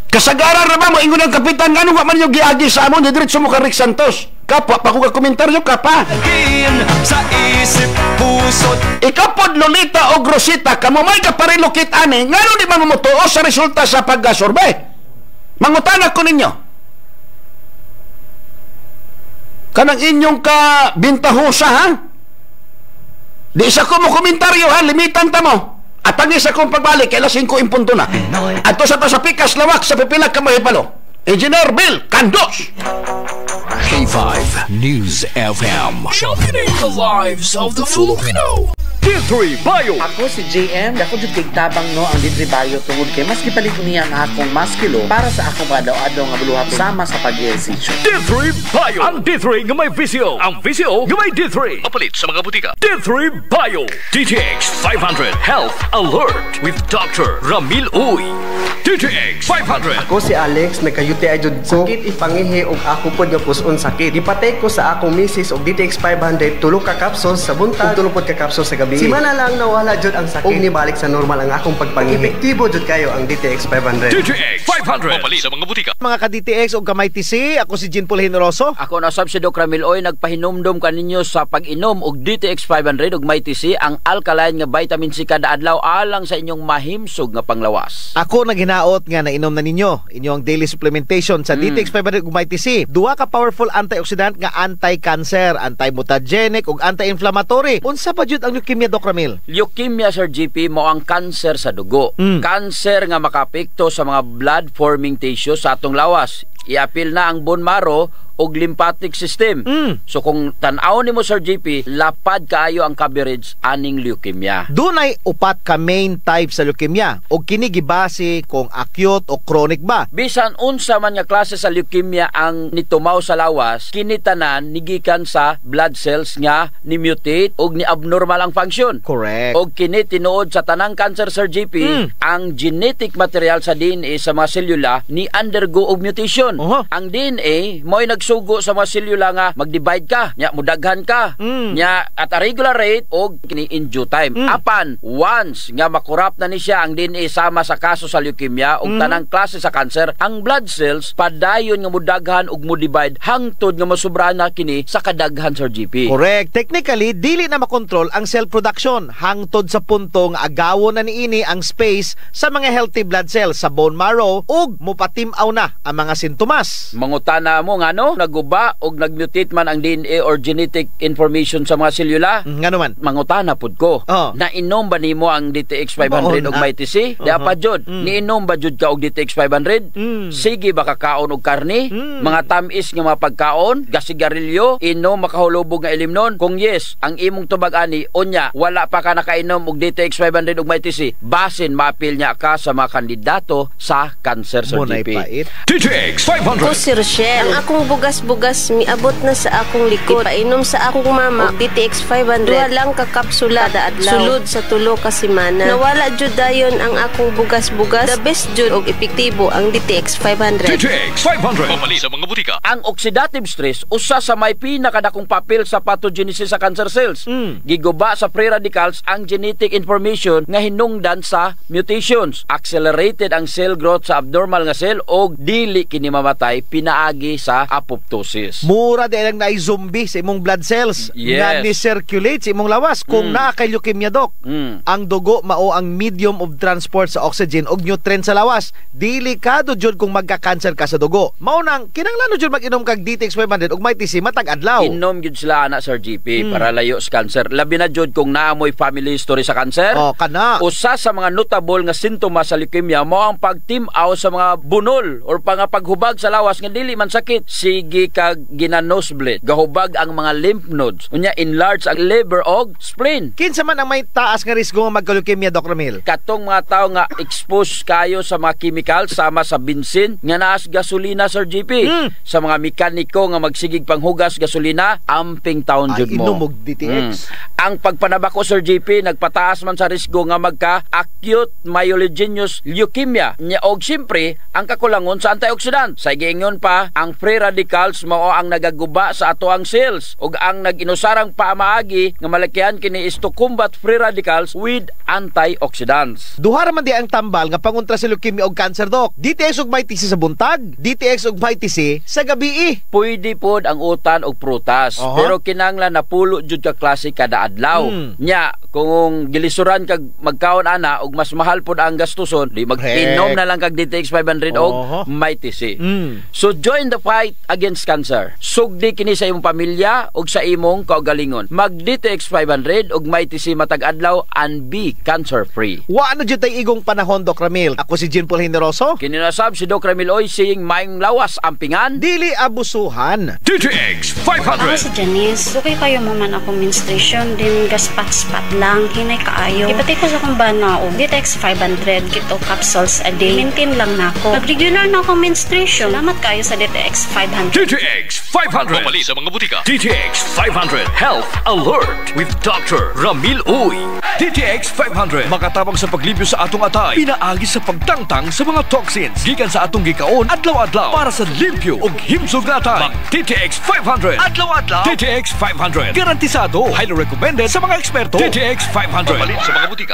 Kasagaran na ba mo, ingon ang Kapitan, nga nung man yung giagi sa amon, didiritso mo ka Rick Santos. Kapwa, pa kung ka-komentaryo ka pa. Sa isip, pusot. Ikapod Lolita o Grosita, kamumay ka parilokit ani, nga nung di man mo tuo sa resulta sa pag-survey. Mangutanag ko ninyo. Kanang inyong ka bintahusa, ha? Di isa ko mo komentaryo, ha? Limitan ta mo. At ang isa kong pagbalik, kailas 5 impunto na. At to sa Pikas Lawak, sa Pipilak Kamahipalo. Engineer Bill Candos. K5 News FM. Championing the lives of the Filipino. D3 Bio. Ako si JM. Ako dito tigtabang no ang D3 Bio tungod kay mas kipalit niya ang akong maskilo para sa akong adaw-adaw nga buluhat sama sa pag-exercise. D3 Bio. Ang D3 nga may visio. Ang visio nga may D3. Mapalit sa mga butika. D3 Bio. DTX 500 Health Alert with Dr. Ramil Uy. DTX 500. Ako si Alex, nagka-UTI jud ko. Sakit ipangihi og ako pod nga puson sakit. Ipatay ko sa akong misis og DTX 500 tulo ka capsules sa buntag, tulo pod ka capsules sa gabi. Simana lang nawala jud ang sakit. Og nibalik sa normal ang akong pagpangihi. Epektibo jud kayo ang DTX 500. DTX 500. Mapalit sa mga butika. Mga ka-DTX o kamay TC, ako si Jean Paul Generoso. Ako na sab si Doc Ramil Oy, nagpahinomdom kaninyo sa pag-inom og DTX 500 ug may TC ang alkaline nga vitamin C kada adlaw alang sa inyong mahimsog nga panglawas. Ako naghinaot nga nainom na ninyo ang daily supplementation sa DTX 500 ug may TC. Duha ka powerful antioxidant nga anti-cancer, anti-mutagenic ug anti-inflammatory. Unsa pa jud ang leukemia, Doc Ramil? Leukemia, Sir GP, mo ang cancer sa dugo. Cancer nga makapekto sa mga blood forming tissue sa atong lawas. iapil na ang bone marrow og lymphatic system. So kung tan-aw nimo Sir JP, lapad kaayo ang coverage aning leukemia. Dunay upat ka main type sa leukemia og kini gibase kung acute o chronic ba. Bisan unsa man nga klase sa leukemia ang nitumaw sa lawas, kini tanan nigikan sa blood cells nga ni mutate og ni abnormal ang function. Correct. Og kini tinuod sa tanang cancer Sir JP, ang genetic material sa DNA sa mga selula ni undergo og mutation. Ang DNA mo'y sugo sa mga selula nga mag-divide ka, nya mudaghan ka, nya at a regular rate og kini in due time. Apan once nga makurap na ni siya ang DNA sama sa kaso sa leukemia ug tanang klase sa cancer, ang blood cells padayon nga mudaghan ug mo-divide hangtod nga masubra na kini sa kadaghan Sir GP. Correct. Technically dili na makontrol ang cell production hangtod sa punto nga agawon na niini ang space sa mga healthy blood cells sa bone marrow ug mopatim-aw na ang mga sintomas. Mangutana mo nga no, naguba og nagmutate man ang DNA or genetic information sa mga selula. Nga naman. Mangutana pud ko. Na inom ba nimo ang DTX 500 og MyTC? Di pa jud. Niinom ba jud ka og DTX 500? Sige ba kakaon og karne? Mga tamis nga mga pagkaon, gasigarilyo, inom makahulubog nga ilimnon? Kung yes, ang imong tubag ani unya wala pa ka nakainom og DTX 500 og MyTC, basin maapil niya ka sa mga kandidato sa cancer Sir GP. DTX 500. Ako si Rochelle. Ang akong bugas-bugas miabot na sa akong likod. Painom sa akong mama og DTX 500. Duha lang ka kapsula kada adlaw. Sulod sa tulo ka semana. Nawala jud dayon ang akong bugas-bugas. The best jud og epektibo ang DTX 500. DTX 500. Pamali sa mga butika. Ang oxidative stress usa sa may pinakadakong papel sa pathogenesis sa cancer cells. Giguba sa free radicals ang genetic information nga hinungdan sa mutations. Accelerated ang cell growth sa abnormal nga cell og dili kini mamatay pinaagi sa apoptosis. Mura di lang na zombie sa imong blood cells nga ni-circulate sa imong lawas kung naa kay leukemia doc. Ang dugo mao ang medium of transport sa oxygen og nutrient sa lawas. Delikado jud kung magka-cancer ka sa dugo. Mao nang kinahanglan jud mag-inom kag DTX 500 og MyTC matag adlaw. Inom jud sila ana Sir GP para layo sa cancer. Labi na jud kung naamoy family history sa cancer. Kana. Usa sa mga notable nga sintomas sa leukemia mao ang pagtim-aw sa mga bunol or paghubag sa lawas nga dili man sakit. Sige kag gina-nosebleed, gahubag ang mga lymph nodes, unya enlarge ang liver og spleen. Kinsa man ang may taas nga risgo nga magka-leukemia, Dr. Ramil? Katong mga tao nga exposed kayo sa mga chemical sama sa bensin nga naas gasolina Sir GP. Sa mga mekaniko nga magsigig panghugas gasolina, amping taon jud mo. Inom og DTX. Ang pagpanabako Sir GP nagpataas man sa risgo nga magka-acute myelogenous leukemia. Nya og siyempre ang kakulangon sa antioxidant. Sa giingon pa, ang free radicals mao ang nagaguba sa atoang cells ug ang nag-inusarang paamaagi nga malakihan kini is to combat free radicals with antioxidants. Duha ra man di ang tambal nga pangontra sa leukemia og cancer doc. DTX ug MyTC sa buntag, DTX ug MyTC sa gabi. Pwede pod ang utan og prutas, pero kinahanglan napulo jud ka klase kada adlaw. Nya kung gilisuran kag magkaon ana og mas mahal pod ang gastuson, di mag-inom na lang kag DTX 500 og MyTC. So join the fight against cancer. Sugdi kini sa imong pamilya ug sa imong kaugalingon. Mag DTX 500 ug MyTC matag adlaw and be cancer free. Wa na jud tay igong panahon, Doc Ramil. Ako si Jean Paul Generoso. Kininasab si Doc Ramil Oy saying maing lawas ampingan, dili abusuhan. DTX 500. Ako si Janice. Okay kayo mo man ako menstruation din gaspat-spat lang hinay kaayo. Ipatay ko sa kumbana og DTX 500 kito capsules a day. Maintain lang nako. Pag-regular na ako menstruation. Salamat kayo sa DTX 500. DTX 500. Pamali sa mga butika. DTX 500 Health Alert with Dr. Ramil Uy. DTX 500 makatabang sa paglibyo sa atong atay, pinaagi sa pagtangtang sa mga toxins gikan sa atong gikaon adlaw-adlaw para sa limpyo ug himsog na atay. Mag DTX 500 adlaw-adlaw. DTX 500 garantisado, highly recommended sa mga eksperto. DTX 500 pamali sa mga butika.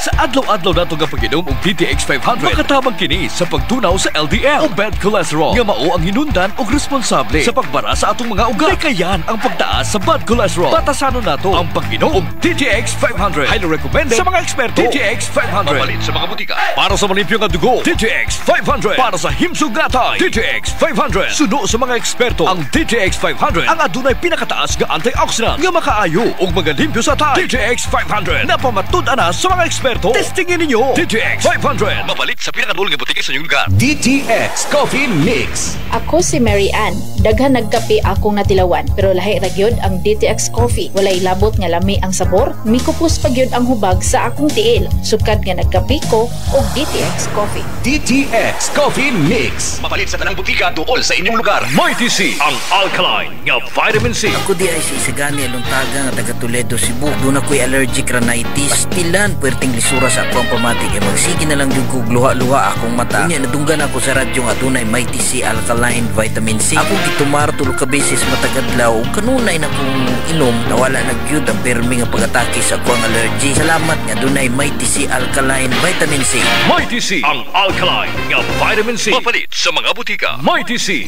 Sa adlaw-adlaw nato nga pag-inom og DTX 500 makatabang kini sa pagtunaw sa LDL o bad cholesterol nga mao ang hinundan og responsable sa pagbara sa atong mga ugat. Kayan ang pagtaas sa bad cholesterol. Batasanon nato ang pag-inom og DTX 500. Highly recommended sa mga eksperto. DTX 500 papalit sa mga butika. Para sa malimpyo nga dugo, DTX 500. Para sa himsog nga atay, DTX 500. Suno sa mga eksperto, ang DTX 500 ang adunay pinakataas nga antioxidant nga makaayo og magalimpyo sa atay. DTX 500 napamatud-an na sa mga eksperto. Testingin ninyo. DTX 500 mapalit sa pinakadul nga butika sa inyong lugar. DTX Coffee Mix. Ako si Mary Ann. Daghan nagkape akong natilawan, pero lahi ra gyud ang DTX Coffee. Walay labot nga lami ang sabor, mikupos pa gyud ang hubag sa akong tiil. Sukad nga nagkape ko og DTX Coffee. DTX Coffee Mix. Mapalit sa tanang butika duol sa inyong lugar. Mighty C, ang alkaline nga vitamin C. Ako di ay si Isagani Aluntaga nga taga Toledo, Cebu. Doon ako'y allergic rhinitis. Pastilan, puwerteng lisura sa ako ang pamatik. E magsige na lang yung kugluha-luha akong mata. Kanya nadunggan ako sa radyo nga dunay Mighty C alkaline vitamin C. Ako gitumar tulog ka beses matagadlaw. Kanunay na kong inom. Nawala na gyud ang permi nga pag-atake sa akong allergy. Salamat nga dunay Mighty C alkaline vitamin C. Mighty C, ang alkaline nga vitamin C. Mapalit sa mga butika. Mighty C,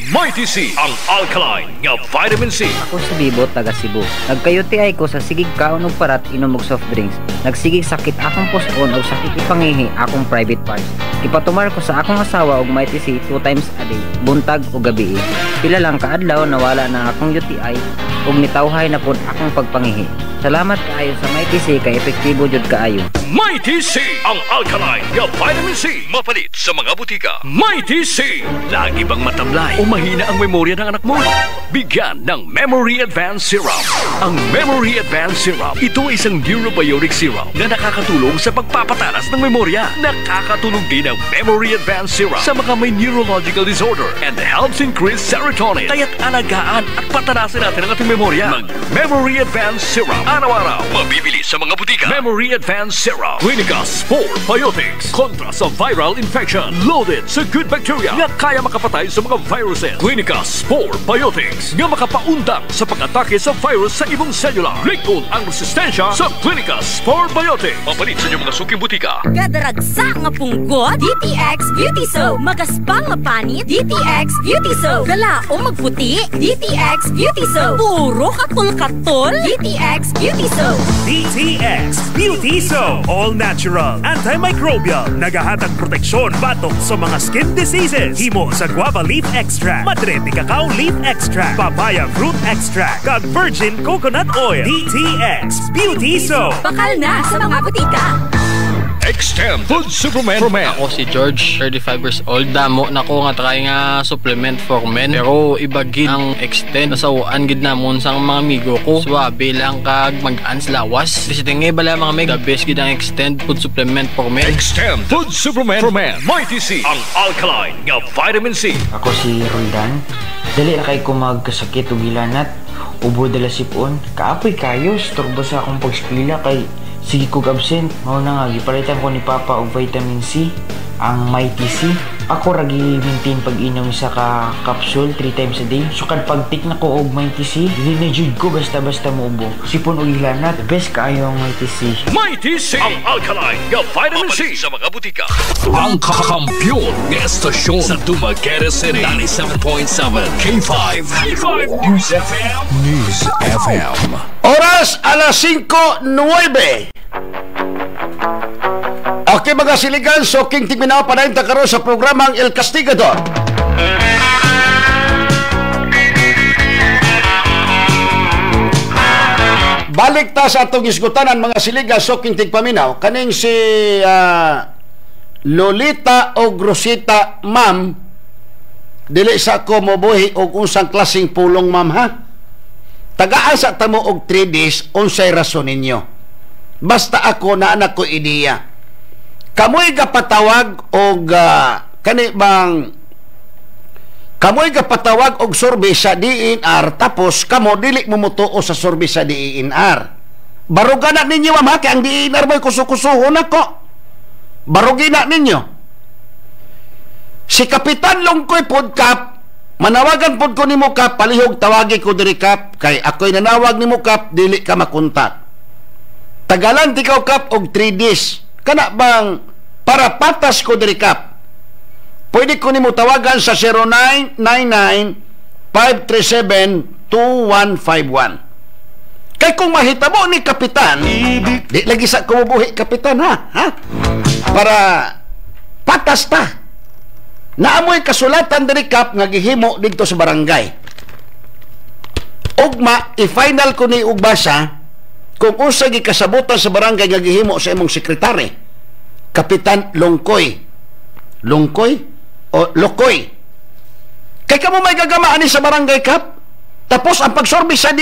ang alkaline nga vitamin C. Ako si Bibo, taga Cebu. Nagkayuti ay ko sa sigig kaon og parat inom og soft drinks. Nagsigig sakit akong puson og sakit ipangihi akong private parts. Ipatumar ko sa akong asawa og Mighty C 2 times a day, buntag o gabi. Pila lang kaadlaw nawala na akong UTI ug nitawhay na pud akong pagpangihi. Salamat kaayo sa Mighty C kay epektibo jud kaayo. Mighty C, ang alkaline nga vitamin C. Mapalit sa mga butika. Mighty C. Lagi bang matamlay o mahina ang memorya ng anak mo? Bigyan ng Memory Advance Syrup. Ang Memory Advance Syrup, ito ay isang neurobiotic syrup na nakakatulong sa pagpapatalas ng memorya. Nakakatulong din ang Memory Advance Syrup sa mga may neurological disorder and helps increase serotonin. Kaya't alagaan at patalasin natin ang ating memorya. Mag-Memory Advance Syrup. Araw-araw, mabibili sa mga butika. Memory Advance Syrup. Clinica Spore Biotics. Kontra sa viral infection. Loaded sa good bacteria na kaya makapatay sa mga viruses. Clinica Spore Biotics. Nga makapaundang sa pag-atake sa virus sa ibong selula. Likod ang resistensya sa Clinica Spore Biotics. Mapalit sa inyong mga suking butika. Kadaragsa nga punggot, DTX Beauty Soap. Magaspang mapanit, DTX Beauty Soap. Gala o magputi, DTX Beauty Soap. Puro katol-katol, DTX Beauty Soap. DTX Beauty Soap. All natural, antimicrobial, nagahatag proteksyon batok sa mga skin diseases. Himo sa guava leaf extract, madre de cacao leaf extract, papaya fruit extract, kag virgin coconut oil. DTX Beauty Soap. Bakal na sa mga butika. Extend Food Supplement for Men. Ako si George, 35 years old. Damo na ko nga try nga supplement for men. Pero ibagin ang Extend. Nasawaan gid namon sa mga amigo ko. Swabe lang kag mag-ans lawas. Kasi tingay bala mga meg. The best gid ang Extend Food Supplement for Men. Extend Food Supplement for Men. Mighty C, ang alkaline nga vitamin C. Ako si Roldan. Dali na kay ko magkasakit o gilanat. Ubo dala sipon. Kaapoy kayo. Storbo sa akong pag-eskwela kay sige kog absent. Mao na nga gipalitan ko ni Papa og vitamin C, ang Mighty C. Ako ra gi-maintain pag-inom sa ka capsule 3 times a day. So kad pag-tik na ko og Mighty C, dili na jud ko basta-basta muubo. Sipon og ilanat, best kaayo ang Mighty C. Mighty C, ang alkaline nga vitamin C sa mga butika. Ang kakampiyon ng estasyon sa Dumaguete City, 97.7 K5 News FM. News FM. Oras alas 5:09. Okay mga siligan, so King Tigminaw panayin karon sa programang El Castigador. Balik ta sa atong isgutanan mga siligan, so King Tigpaminaw. Kaning si Lolita o Rosita, ma'am, dili sa ko mobuhi og unsang klaseng pulong, ma'am, ha? Tagaan sa tamo og 3 days, unsay rason ninyo? Basta ako na anak ko ideya. Kamoy gapatawag og kamoy gapatawag og survey sa DNR tapos kamo dili mo mutuo sa survey sa DNR. Barugan na ninyo, ma'am, kay ang DNR mo'y kusukusuhon ako. Barugin na ninyo. Si Kapitan Longkoy pod, Kap, manawagan pod ko nimo, Kap, palihog tawagi ko diri, Kap, kay ako'y nanawag nimo, Kap, dili ka makontak. Tagalan tikaw, Kap, og 3 days. Kana bang para patas ko diri, Kap? Pwede ko nimo tawagan sa 0999-537-2151. Kay kung mahitabo ni Kapitan, di lagi sa kumubuhi, Kapitan, ha? Para patas ta. Naamoy kasulatan diri, Kap, nga gihimo dito sa barangay. Ugma, i-final ko ni ugbasa kung unsa gikasabutan sa barangay nga gihimo sa imong sekretary, Kapitan Longkoy. Longkoy o Lokoy? Kay kamo may gagamaan ni sa barangay kap. Tapos ang pagsorbi sa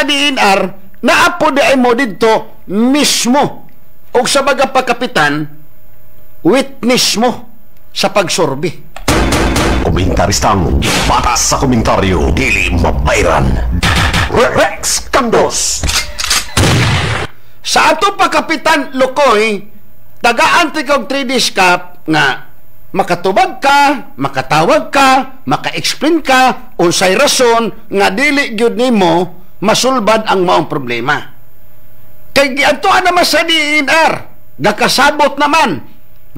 DENR, naapo di ay mo dito mismo o sa baga pagkapitan, witness mo sa pagsorbi. Komentaristang batas sa komentaryo, dili mabayran. Rex Kandos. Sa ato pa Kapitan Lukoy, tagaan ti kog 3Ds Cup nga makatubag ka, makatawag ka, maka-explain ka unsay rason nga dili gyud nimo masulbad ang maong problema. Kay giadtoan naman sa DENR, gakasabot naman,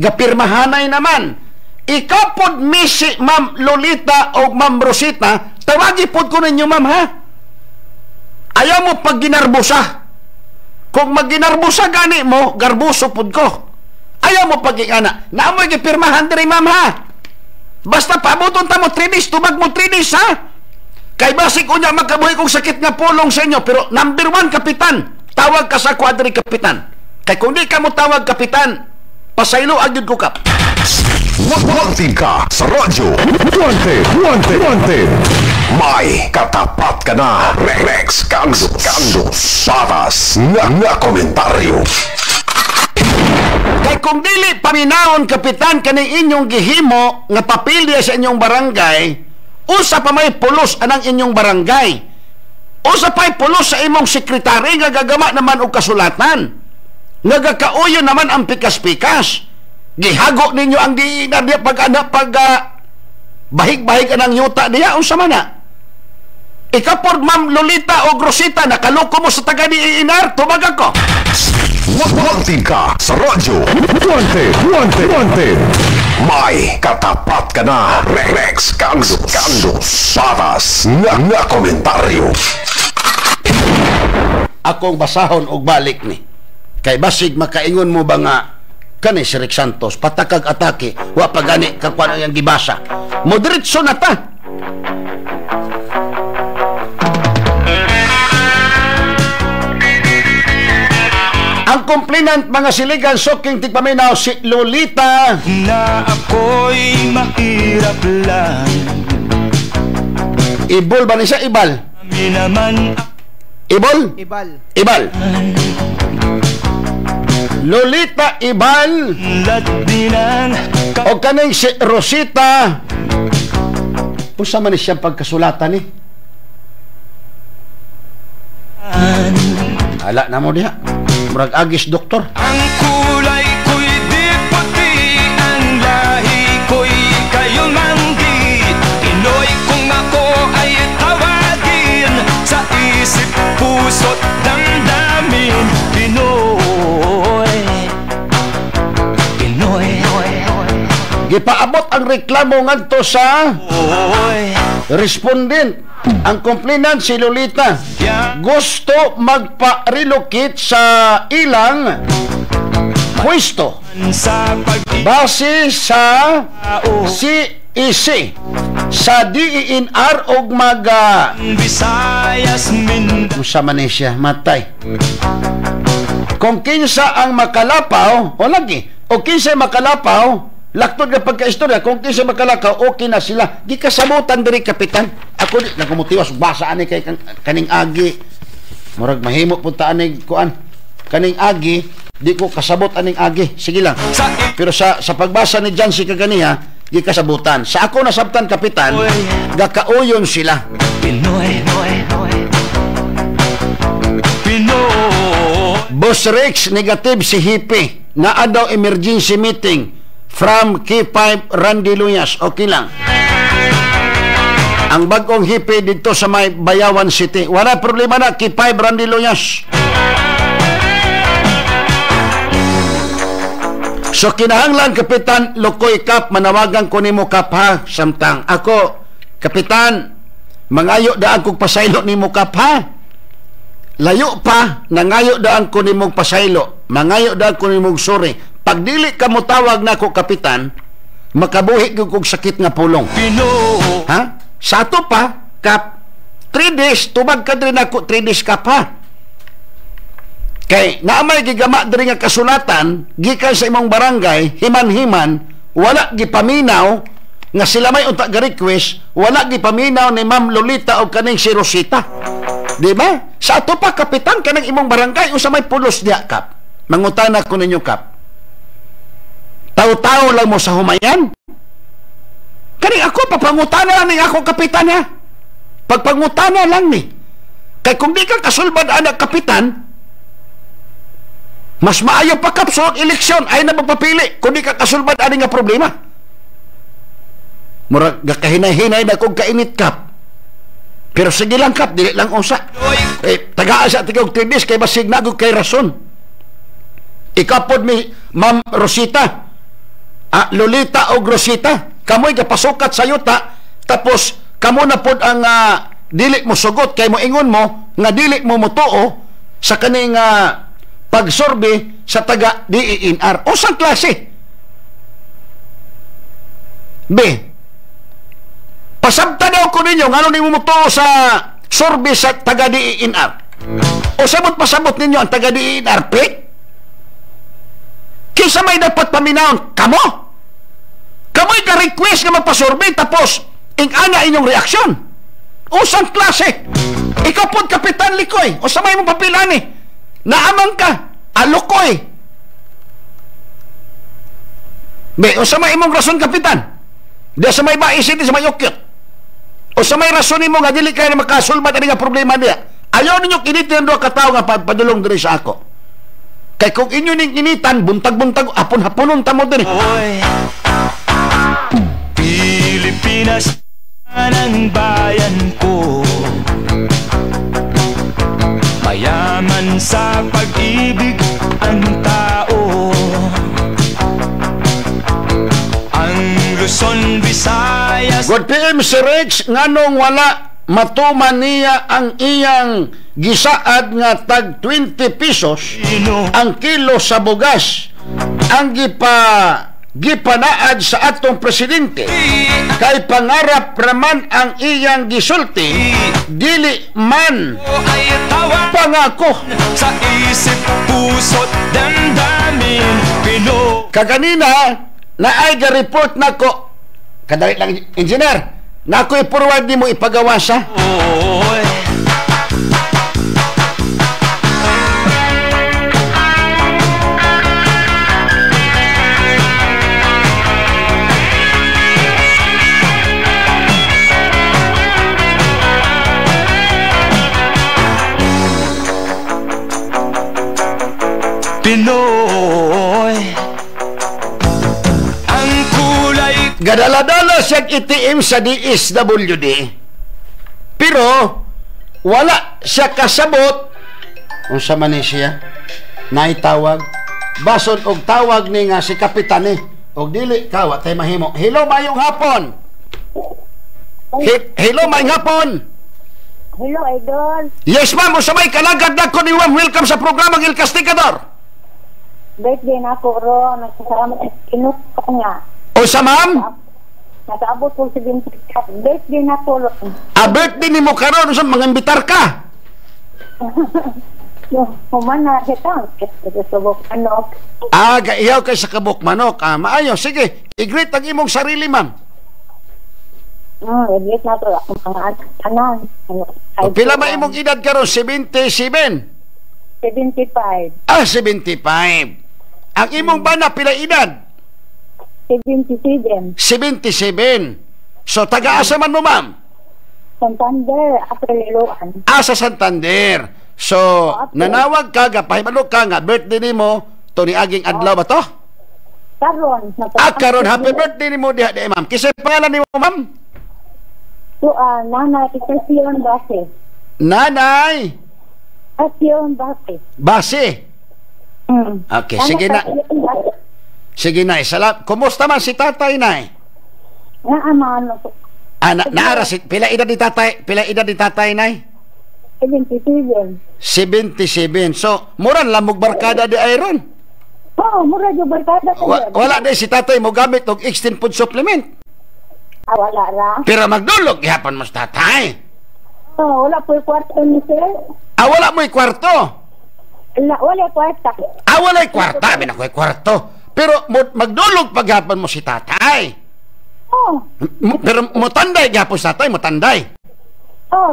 gapirmahanay naman. Ikaw pod misi Ma'am Lolita o Ma'am Rosita, tawagi pod ko ninyo ma'am ha. Ayaw mo pag ginarbusa. Kung magginarbusa gani mo, garbuso pod ko. Ayaw mo pag-ingana. Naamoy gipirmahan diri ma'am ha. Basta pabuton ta mo 3 days, tubag mo 3 days ha. Kay basig unya magkabuhi kong sakit nga pulong sa inyo. Pero number 1 kapitan, tawag ka sa kwadri kapitan. Kay kung di ka mo tawag kapitan, pasaylo agad ko kap. Wanted ka sa radyo. Wanted. May katapat ka na. Rex Kandos. Batas nga komentaryo. Kay kung dili paminawon kapitan kani inyong gihimo nga papilya sa inyong barangay, usa pa may pulos anang inyong barangay. Usa pa'y pulos sa imong sekretary nga gagama naman og kasulatan. Nga gakauyo naman ang pikas-pikas. Gihago ninyo ang DENR diya bahig-bahig anang yuta diya unsa man na. Ikapod Ma'am Lolita o Rosita, nakaloko mo sa taga DENR, tubag ako. Wanted ka sa radyo. Wanted. May katapat ka na. Rex Kandos. Batas nga komentaryo. Akong basahon og balik ni. Kay basig makaingon mo ba nga kani si Rick Santos patakag atake wa pa gani kakuan ang gibasa. Moderitso na ta. Ang complainant mga siligan soking tigpaminaw si Lolita na ako'y mahirap lang. Ibol ba ni siya? Ibal? Ibol? Ibal. Lolita Ibal o kaning si Rosita usa man ni siya pagkasulatan ni ala na mo diha murag agis doktor. Ang kulay ko'y di puti, ang lahi ko'y kayo manggi. Pinoy kung ako ay tawagin, sa isip, puso't damdamin. Pinoy. Gipaabot ang reklamo ngadto sa respondent. Ang complainant si Lolita gusto magpa-relocate sa ilang pwesto base sa CEC sa DENR og usa man siya matay. Kung kinsa ang makalapaw o lagi o kinsa makalapaw laktod nga pagkaistorya, kung kinsa makalakaw, okay na sila. Di kasamutan diri kapitan. Ako di nagkumutiwas basa ani kay kaning agi. Murag mahimo punta ani kuan. Kaning agi, di ko kasabot aning agi. Sige lang. Pero sa pagbasa ni Jancy kaganiha, di kasabutan. Sa ako nasabtan kapitan, gakauyon sila. Pinoy. Boss Rex, negative si Hippie. Naa daw emergency meeting from K5 Randy Luyas. Okay lang. Ang bagong hippie dito sa may Bayawan City. Wala problema na, K5 Randy Luyas. So kinahanglan Kapitan Lukoy Kap, manawagan ko nimo Kap ha, samtang ako Kapitan, mangayo daan kong pasaylo nimo Kap ha. Layo pa, nangayo daan ko nimong pasaylo, mangayo daan ko nimong sorry. Pag dili ka mo tawag na ko kapitan, makabuhi kong sakit nga pulong. Ha? Sa ato pa, Kap, 3 days, tubag ka rin ako 3 days Kap ha. Kay naamay gigama diri nga kasulatan gikan sa imong barangay himan-himan wala gipaminaw nga sila may unta ga request, wala gipaminaw ni Ma'am Lolita o kaning si Rosita. Di ba? Sa ato pa kapitan kanang imong barangay usa may pulos diha, Kap. Mangutana ko ninyo, Kap. Taw-taw lang mo sa humayan? Kaning ako papangutana lang ning akong kapitan ha. Pagpangutana lang ni. Kay kung di ka kasulbad anak kapitan, mas maayo pa, Kap, sa eleksyon ay na magpapili kung di ka kasulbad ani nga problema. Murag gakahinay-hinay na kung kainit, Kap. Pero sige lang, Kap, dili lang usa. Tagaan sa tigog tibis kay basig nagog kay rason. Ikapod mi Ma'am Rosita, Lolita o Rosita, kamoy kapasukat sa yuta, tapos kamo na pod ang dili mo sugot kay mo ingon mo nga dili mo mutuo sa kaning pagsorbe sa taga DENR. Usang klase? B, pasabta daw ko ninyo nga ano ni mo mutuo sa sorbe sa taga DENR. O sabot pasabot ninyo ang taga DENR, P? Kisa may dapat paminahon? Kamo? Kamo'y ka-request nga magpasorbe tapos ingana inyong reaksyon. Usang klase? Ikaw po Kapitan Likoy, o sa may mong papilani, naamang ka, alukoy. Be, o sa may imong rason, Kapitan, di sa may baisin, di sa may ukyot, o sa may rason mo nga dili kayo na makasulbat ang nga problema niya, ayaw ninyo kinitin doon katao nga padulong diri sa ako. Kay kung inyo ning initan, buntag-buntag, hapon-haponon tamo din. Oy, Pilipinas ng bayan ko, mayaman sa pag-ibig ang tao. Ang Luzon, Visayas. Good PM si Rex, nganong wala matuman niya ang iyang gisaad nga tag 20 pesos ang kilo sa bugas ang gipanaad sa atong presidente kay pangarap raman ang iyang gisulti dili man pangako sa isip, puso't damdamin Pinoy. Kaganina na ay ga-report nako kadali lang engineer nako i-forward ni mo ipagawasa. Oy, Pinoy ang kulay. Gadala-dala siyang itiim sa DSWD pero wala siya kasabot kung sa man siya naitawag bason og tawag ni nga si Kapitan og dili kawa tay mahimo. Hello mayong hapon. Hello mayong hapon. Hello, Idol. Yes ma'am, usamay kalagad na ko ni Ma'am. Welcome sa programang Il Castigador. Birthday na ako, Ro. Nagsasalamat at kinut ko nga. O sa ma'am? Nag-abot ko si Vincent. Birthday na ako, Ro. Birthday ni mo karon sa mga imbitar ka? Humana, kitang. Sabok manok. Gaiyaw kay sa kabok manok. Maayo, sige. I-greet ang imong sarili, ma'am. I-greet na ito. Ako mga anak. Pila ba imong edad karon? 77? 75. 75. Ang imong bana pila edad? 77. 77. So taga-asa man mo, ma'am? Santander, Aprililoan. Sa Santander. So nanawag ka, gapahibalo ka nga birthday nimo to ni aging adlaw ba to? Karon. Karon happy birthday nimo diha di, ma'am. Kisay pangalan nimo, ma'am? Nanay Estacion Base. Nanay Estacion Base. Base. Okay, sige na. Sige na, salam. Kumusta man si tatay, nay? Naara si pila edad ni tatay? Pila edad ni tatay, nay? 77. 77. So, mura lamog barkada di ayron. Mura yung barkada. Wala di si tatay mo gamit og extended food supplement. Wala ra. Pero magdulog gihapon mo sa tatay. Wala po yung kwarto ni sir. Wala mo yung kwarto? Wala kwarta. Wala yung kwarta. Sabi na ko yung kwarto. Pero magdulog paghapon mo si tatay. Pero mutanday gapon sa tay, mutanday.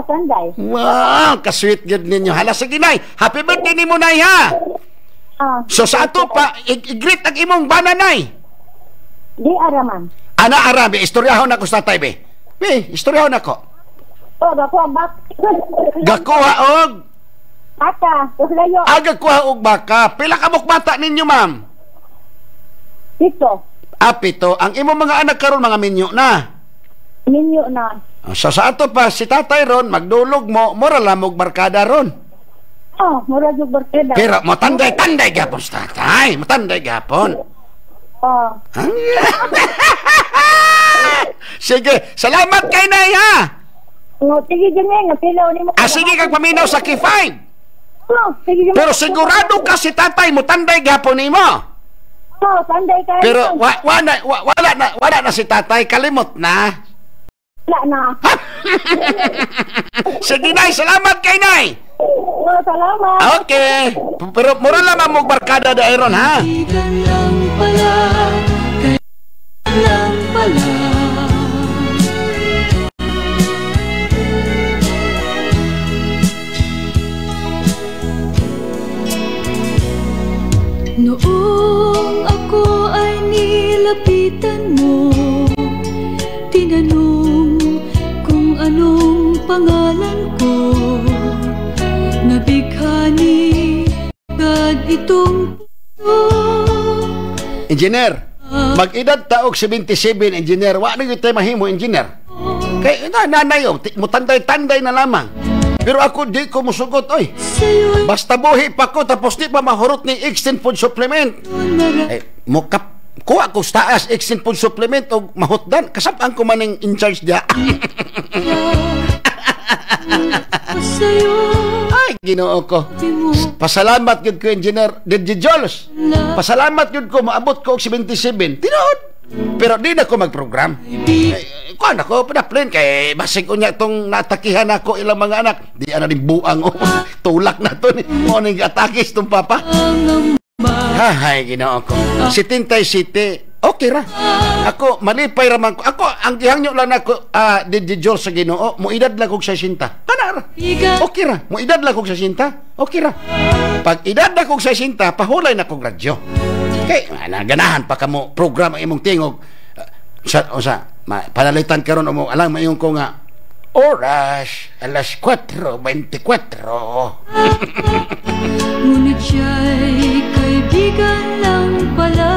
Sanday. Wow, ka-sweet good ninyo. Hala, sige, Nay. Happy birthday ni mo, Nay, ha? So, sa ato pa, i-greet ang imong bana, Nay. Di araman. Ana, arabi. Istoryahon ako sa tay, be. Be, istoryahon ako. Gakuha bak. Gakuha og? Baka, tuhlayo. Gakuha og baka. Pila ka bata ninyo, ma'am? 7. 7. Ang imong mga anak karon mga minyo na? Minyo na. So sa ato pa, si tatay ron, magdulog mo, mura lamog barkada ron. Mura yung barkada. Pero matanday-tanday gapon sa tatay. Matanday gapon. Sige, salamat kay Nay, ha? Sige, ganyan. Sige kang paminaw sa K5. Sige, pero sigurado ka si tatay, matanday gapon ni mo. Tanday kayo. Pero wala na si tatay, kalimot na. Wala na. Sige, Nay, salamat kay Nay. Salamat. Okay. Pero mura lang mo barkada dairon, ha? Noong ako ay nilapitan mo, tinanong kung anong pangalan ko. Nabighani agad itong puso. Engineer, mag-edad taog 77, engineer. Wa na yung tayo mahimo, engineer. Kaya nanay, mutanday-tanday na lamang. Pero ako di ko musugot, oy. Basta buhi pa ko, tapos di pa mahurot ni extend food supplement. Kuha ko sa taas extend food supplement o mahutdan. Kasapaan ko maning in charge dia. Ay, Ginoo ko. Pasalamat yun ko, engineer Didji Jolos. Pasalamat yun ko, maabot ko og 77. Tinood. Pero di na ko mag-program. Kuhan ako, pinaplan kay basig ko niya itong natakihan ako ilang mga anak. Di ana din buang o. Tulak na to ni. Morning atakis itong papa. Hay, Ginoo ko. Sitintay City. Okay ra. Ako, malipay raman ko. Ako, ang gihangyo lang ako, Didji Joel sa Ginoo, muidad lang kong 60. Kana ra. Okay ra. Muidad lang kong 60. Okay ra. Pag edad na kong 60, pahulay na kong radyo. Okay, naganahan pa ka mo program ang imong tingog. Panalitan ka ron mo, alam mo yung ko nga, oras, alas 4:24. Ngunit siya'y kaibigan lang pala.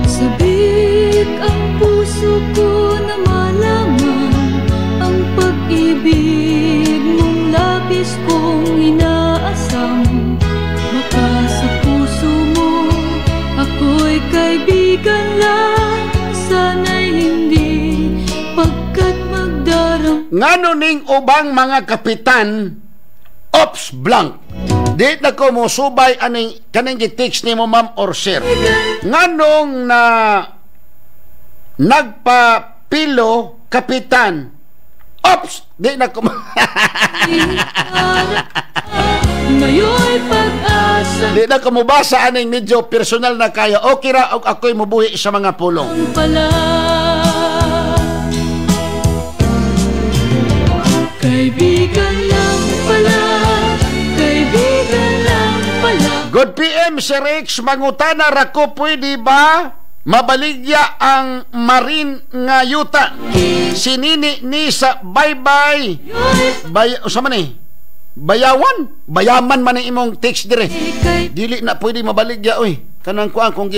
Sabik ang puso ko na malaman ang pag-ibig mong labis kong inaasam. Baka sa puso mo ako'y kaibigan lang, sana'y hindi pagkat magdaram. Ngano ning ubang mga kapitan, ops blank. Di na ko mo subay aning kaning gi-text ni mo, ma'am or sir. Nganong na nagpapilo kapitan, ops, di na ko Ngayon pag-asa. Di na ko mabasa aning medyo personal na kaya. Okay ra og ako'y mubuhi sa mga pulong. Kaibigan lang pala. Kaibigan lang pala. Good PM, Sir Rex, mangutana ra ko, pwede ba mabaligya ang marin nga yuta? Sinini ni sa bye-bye. Sa man eh? Bayawan? Bayaman man ang imong text dire. Dili na pwede mabaligya, oy. Kanang kuan, kung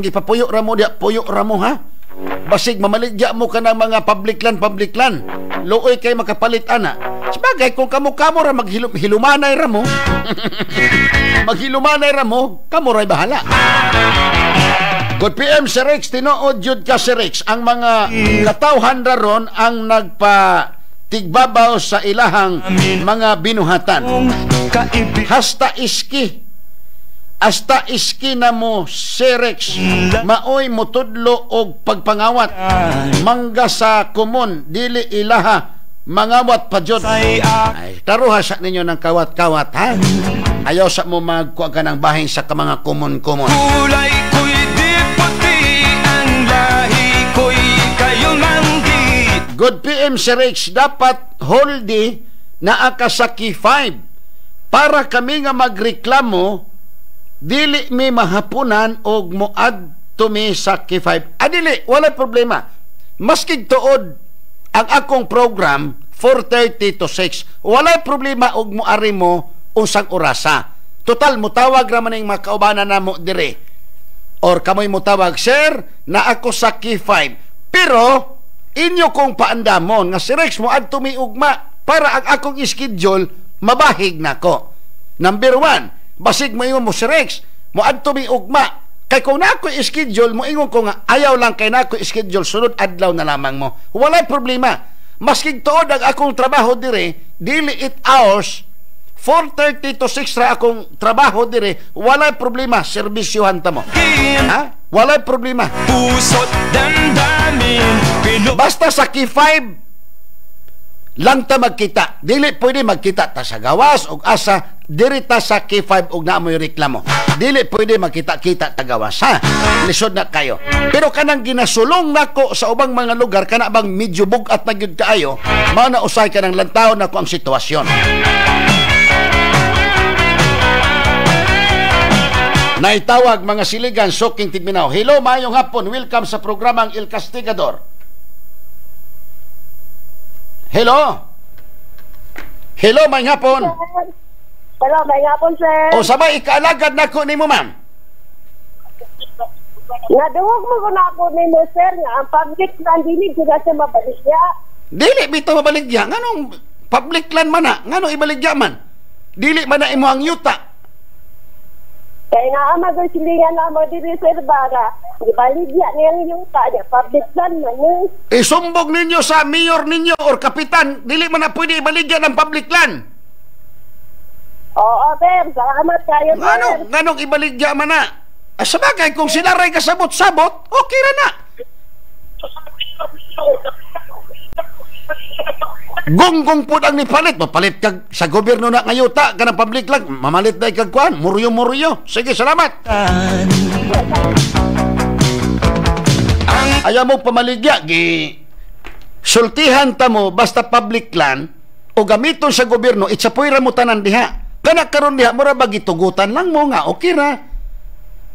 gipapuyo ra mo, diya puyo ra mo, ha? Basig mamaligya mo ka ng mga public land. Looy kay makapalit, ana. Sabagay, kung kamo ra maghilumanay ra mo, maghilumanay ra mo, kamo ra'y bahala. Good PM, Sir Rex, tinuod jud ka, Sir Rex, ang mga katawhan ra ron ang tigbabaw sa ilahang mga binuhatan. Hasta iski na mo, Serex, maoy mutudlo og pagpangawat. Mangga sa kumon, dili ilaha, mangawat pa jud. Ay, taruha sa ninyo ng kawat-kawat, ha? Ayaw sa mo magkuha ka ng bahin sa ka mga kumon-kumon. Kulay ko'y di puti, ang lahi ko'y kayo manggit. Good PM si Rex, dapat holdi na akasaki 5 para kami nga magreklamo dili mi mahapunan og moad to mi sa K5. Adili, wala problema. Maskig tuod ang akong program 4:30 to 6. Wala problema og moari mo unsang orasa. Total mutawag ra man ning makaubanan namo dire. Or kamoy mutawag, sir, na ako sa K5. Pero inyo kong paandamon nga si Rex mo adto mi ugma para ang akong schedule mabahig nako. Number 1, basig mo ingon mo si Rex mo adto mi ugma. Kay kung na ako schedule mo ingon ko nga ayaw lang kay na ako schedule sunod adlaw na lamang mo. Walay problema. Maskig tuod ang akong trabaho dire, dili 8 hours, 4:30 to 6 ra akong trabaho dire, walay problema, serbisyohan ta mo. Ha? Walay problema. Pusot damdamin. Basta sa K5 lang ta magkita. Dili pwede magkita ta sa gawas o asa diri ta sa K5 og naamoy reklamo. Dili pwede magkita-kita ta gawas, ha? Lisod na kayo. Pero kanang ginasulong nako sa ubang mga lugar kana bang medyo bugat na gyud kaayo, mao na usay ka ng lantaw nako ang sitwasyon. Naitawag mga siligan, Soking Tigminaw. Hello, mayong hapon. Welcome sa programang Il Castigador. Hello? Hello, mayong hapon. Hello, mayong hapon, sir. O, sabay, ikaalagad na ko ni mo, ma'am. Naduwag mo ko na ako ni mo, sir, nga ang public land dili juga sa mabaligya. Dili, bito mabaligya. Nganong public land man na? Nganong ibaligya man? Dili man na imo ang yuta. Kaya nga magsilingan na mo diri sir bara. Ibaligya niyang yung kanya. Public land man yun. Isumbog ninyo sa mayor ninyo or kapitan, dili man na pwede ibaligya ng public land. Oo, sir. Salamat kayo, sir. Nganong ibaligya man na? Sabagay, kung sinaray kasabot-sabot, okay na na. Gonggong po ang nipalit. Mapalit kag sa gobyerno na ngayuta ka ng public lang. Mamalit na ikag kuhan. Muryo-muryo. Sige, salamat. Ayaw mo pamaligya. Sultihan ta mo basta public land o gamiton sa gobyerno, itsapoy ra mo tanan diha. Kana karon diha, mura ba gitugutan lang mo nga, okay ra.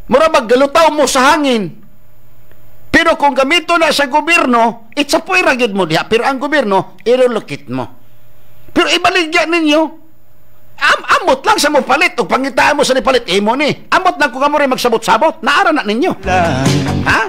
Mura ba galutaw mo sa hangin. Pero kung gamito na sa gobyerno, itsapoy ra gyud mo diha. Pero ang gobyerno, irelocate mo. Pero ibaligya ninyo, amot lang sa mo palit o pangitaan mo sa nipalit. Imo ni, amot lang kung kamo rin magsabot-sabot. Naara na ninyo. Ha?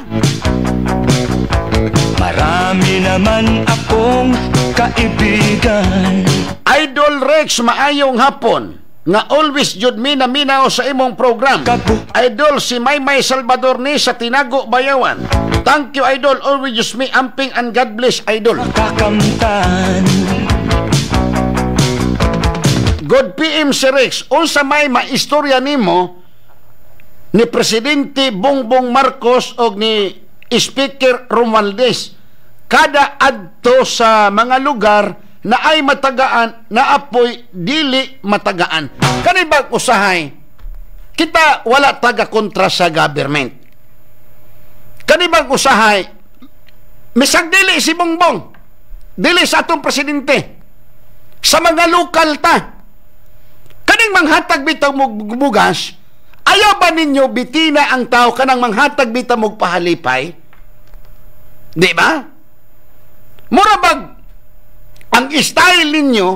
Marami naman akong kaibigan. Idol Rex, maayong hapon. Nga always jud minaw sa imong program. Idol si Maymay Salvador ni sa Tinago, Bayawan. Thank you, Idol. Always just me amping and God bless, Idol. Kakamtan. Good PM si Rex. Unsa may maistorya nimo ni Presidente Bongbong Marcos o ni Speaker Romualdez kada adto sa mga lugar na ay matagaan, na apoy dili matagaan. Kanibang usahay, kita wala taga kontra sa government. Kanibang usahay, misag dili si Bongbong, dili sa atong presidente, sa mga lokal ta. Kaning manghatag bitaw mo bugas, ayaw ba ninyo bitina ang tao kanang manghatag bitaw mo pahalipay? Di ba? Murabag ang style ninyo,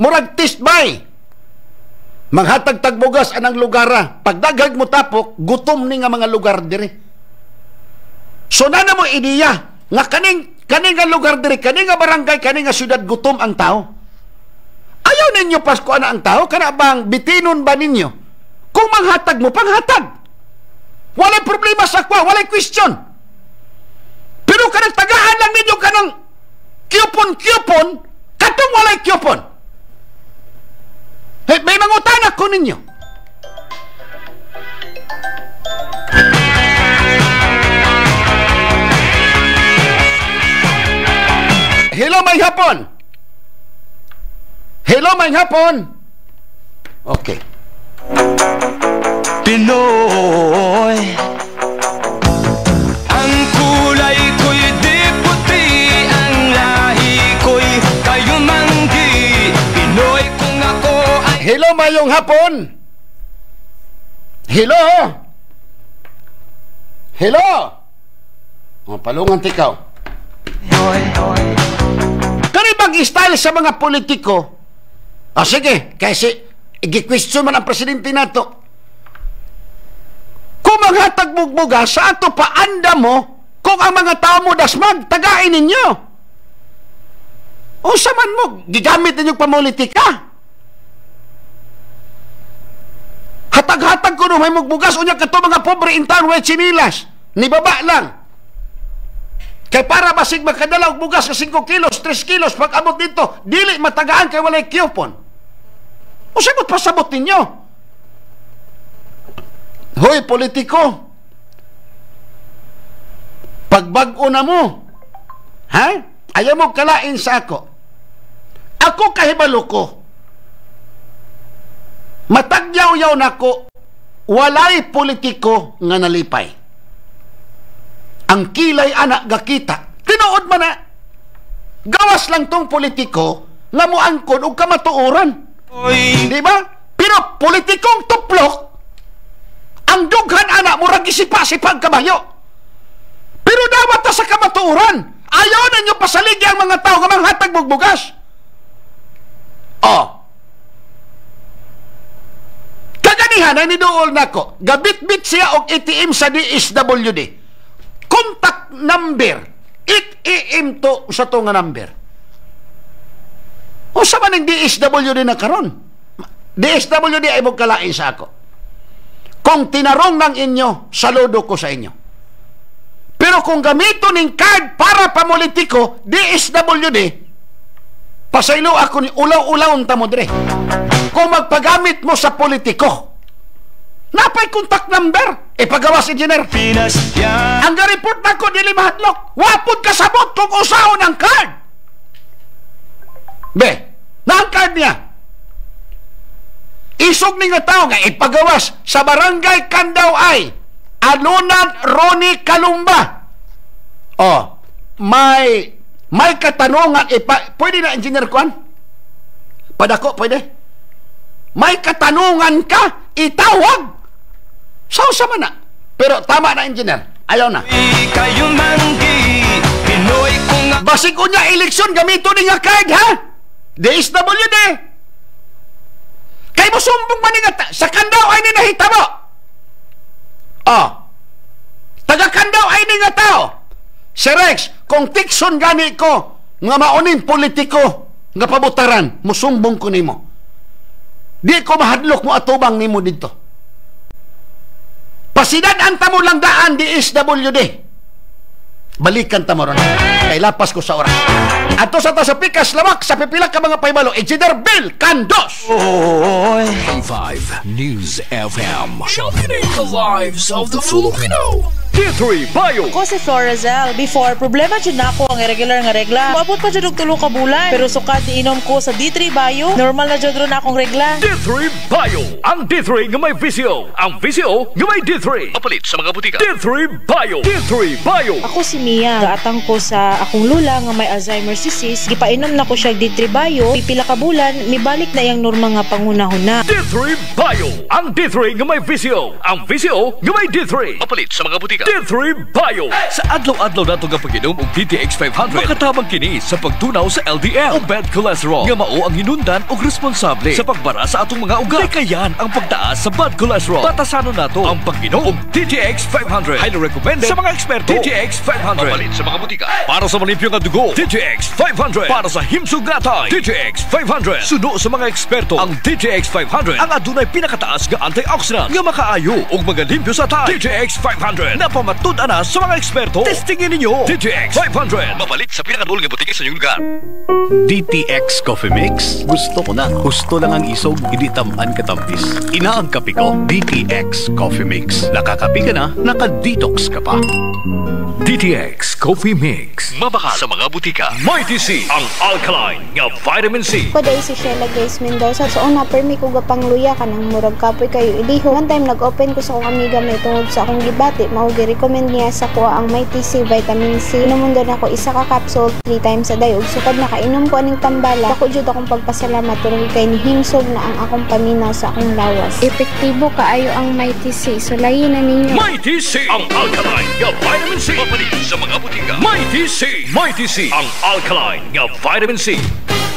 murag test buy. Manghatag tagbugas anang lugara. Pagdagag mo tapok, gutom ni nga mga lugar dire. So na mo ideya nga kaning nga lugar dire, kaning nga barangay, kaning nga syudad gutom ang tao. Ayaw ninyo pasko na ang tao, kana bang bitinon ba ninyo? Kung manghatag mo, panghatag. Walay problema sa kwa, walay question. Pero kanang tagaan lang ninyo kanang kyupon, katong walay kyupon. Hey, may mangutana ko ninyo. Hello, may hapon. Hello, may hapon. Okay. Pinoy. Ang kulay ko'y di puti, ang lahi ko'y kayo manggi. Pinoy kung ako ay... Hello, mayong hapon. Hello. Hello. Palungan tikaw. Karibang style sa mga politiko. Sige, kasi i-question man ang presidente nato. Kung maghatag bugbuga sa ato paanda mo, kung ang mga tao mo dasmag, tagain ninyo. O saman mo, gigamit ninyo pamulitika. Hatag-hatag ko no, may mugbugas, unya ka to mga pobre intan, way chinilas. Ni baba lang. Kay para basig magkadala og bugas ka 5 kilos, 3 kilos, pag abot dito, dili matagaan kay walay coupon. O sabot pasabot ninyo. Hoy, politiko. Pagbag-o na mo. Ha? Ayaw mo kalain sa ako. Ako kahibalo ko. Matagyaw-yaw na ko, walay politiko nga nalipay. Ang kilay anak gakita. Tinuod man na. Gawas lang tong politiko nga moangkon og kamatuoran. Di ba? Pero politikong tuplok, ang dughan anak mo ragisipa-sipag kabayo. Pero dapat ta sa kamatuoran. Ayaw na nyo pasaligi ang mga tao nga manghatag bugbugas. Kaganihan ay niduol na ko. Gabit-bit siya og ATM sa DSWD. Contact number. It-im to sa to nga number. O sa man ang DSWD na karon? DSWD ay mong kalain sa ako. Kung tinarong ng inyo, saludo ko sa inyo. Pero kung gamito ning card para pamulitiko, DSWD, pasaylo ako ni ulaw-ulaw ta mo dire. Kung magpagamit mo sa politiko, napay contact number, pagawas engineer. Ang report na ko, dili mahadlok. Wapod kasabot kung usaon ang card. Na ang card niya. Isog ni nga tao nga, ipagawas sa barangay Kandaw ay Alunan Ronnie Kalumba. May katanungan, pwede na engineer kuan? Padako, pwede? May katanungan ka, itawag. Sausa man na. Pero tama na, engineer. Ayaw na. Basig ko niya eleksyon, gamito ni nga card, ha? DSWD. Kay mo sumbong man nga, sa Kandaw ay ni nahitabo. Taga Kandaw ay ni nga tao. Si Rex, kung tikson gani ko, nga maunin politiko, nga pabutaran, musumbong ko nimo. Di ko mahadlok mo atubang nimo dito. Pasidad mo lang daan di SWD. Balikan ta mo ron. Kay lapas ko sa oras. Ato sa ta sa pikas lawak sa pipila ka mga paybalo. Engineer Bill Candos. K5 News FM. Championing the lives of the Filipino. D3 Bio. Ko si Florazel. Before, problema dyan na ako ang irregular nga regla. Maabot pa dyan og 3 ka bulan. Pero sukad inom ko sa D3 Bio, normal na dyan ron akong regla. D3 Bio. Ang D3 nga may VCO. Ang VCO nga may D3. Mapalit sa mga butika. D3 Bio. D3 Bio. Ako si Mia. Gaatang ko sa akong lula nga may Alzheimer's disease. Gipainom na ko siya D3 Bio. Pipila ka bulan, mibalik na yung normal nga pangunahon na. D3 Bio. Ang D3 nga may VCO. Ang VCO nga may D3. Mapalit sa mga butika. D3 Bio. Sa adlaw-adlaw nato nga pag-inom og DTX 500, makatabang kini sa pagtunaw sa LDL o bad cholesterol nga mao ang hinundan og responsable sa pagbara sa atong mga ugat. Kayan ang pagtaas sa bad cholesterol. Batasanon nato ang pag-inom og DTX 500. Highly recommended sa mga eksperto. DTX 500. Mapalit sa mga butika. Para sa malimpyo nga dugo, DTX 500. Para sa himsugatay, DTX 500. Suno sa mga eksperto, ang DTX 500 ang adunay pinakataas nga antioxidant nga makaayo og magalimpyo sa tay. DTX 500 na pamatud-an na sa mga eksperto. Testingin ninyo. DTX 500. Mapalit sa pinakadul nga butika sa inyong lugar. DTX Coffee Mix. Gusto ko na. Gusto lang ang isog, hindi tamaan katampis. Ina ang kape ko, DTX Coffee Mix. Nakakapi ka na, naka-detox ka pa. DTX Coffee Mix. Mabaka sa mga butika. Mighty C, ang alkaline nga vitamin C. Ko day si Sheila Grace Mendoza. So una permi ko gapang luya kanang murag kapoy kayo iliho. One time nag-open ko sa akong amiga may tungod sa akong gibati. Mao gi-recommend niya sa ko ang Mighty C vitamin C. Inuman daw nako isa ka capsule 3 times a day ug sukad nakainom ko aning tambala. Ako jud akong pagpasalamat tungod kay nihimsog na ang akong paminaw sa akong lawas. Epektibo kaayo ang Mighty C. So layin na ninyo. Mighty C, ang alkaline nga vitamin C. Mapalit sa mga butika. Mighty C, Mighty C, ang alkaline nga vitamin C.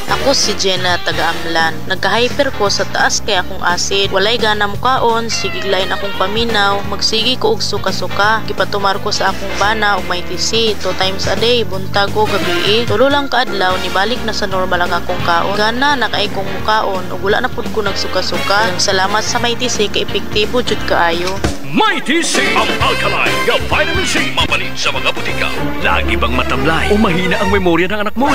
Ako si Jenna, taga-Amlan. Nagka-hyper ko sa taas kaya akong acid. Walay gana mukaon, sigiglayin akong paminaw, magsigi ko og suka-suka. Gipatumar ko sa akong bana og Mighty C 2 times a day, buntag o gabi. Tulo lang kaadlaw, nibalik na sa normal ang akong kaon. Gana nakaay kong mukaon, ug wala na pud ko nagsuka-suka. Salamat sa Mighty C, kay epektibo jud kaayo. Mighty C, ang alkaline nga vitamin C. Mapalit sa mga butika. Lagi bang matamlay o mahina ang memorya ng anak mo?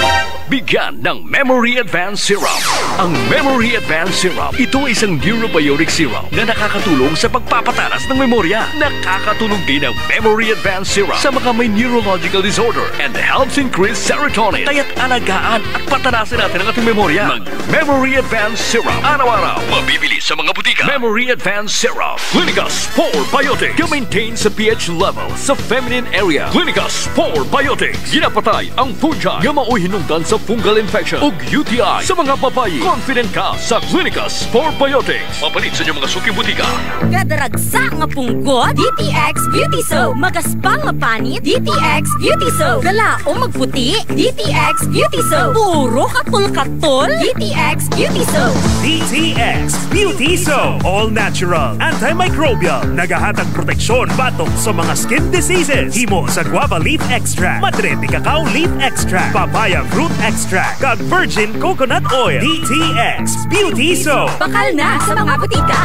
Bigyan ng Memory Advanced Syrup. Ang Memory Advanced Syrup, ito ay isang neurobiotic syrup na nakakatulong sa pagpapatalas ng memorya. Nakakatulong din ang Memory Advanced Syrup sa mga may neurological disorder and helps increase serotonin. Kaya't alagaan at patanasin natin ang ating memorya. Ng Memory Advanced Syrup. Araw-araw, mabibili sa mga butika. Memory Advanced Syrup. Clinica Spore Biotics. Ga-maintain sa pH level sa feminine area. Clinica Spore Biotics. Ginapatay ang fungi nga maoy hinungdan sa fungal infection o UTI sa mga babae. Confident ka sa Clinica Spore Biotics. Mapalit sa inyong mga suking butika. Kadaragsa nga punggot, DTX Beauty Soap. Magaspang mapanit, DTX Beauty Soap. Gala o magputi, DTX Beauty Soap. Puro katol-katol, DTX Beauty Soap. DTX Beauty Soap. All natural, antimicrobial, nagahatag proteksyon batok sa mga skin diseases. Himo sa guava leaf extract, madrete cacao leaf extract, papaya fruit extract, kag virgin coconut oil. DTX Beauty Soap. Bakal na sa mga butika.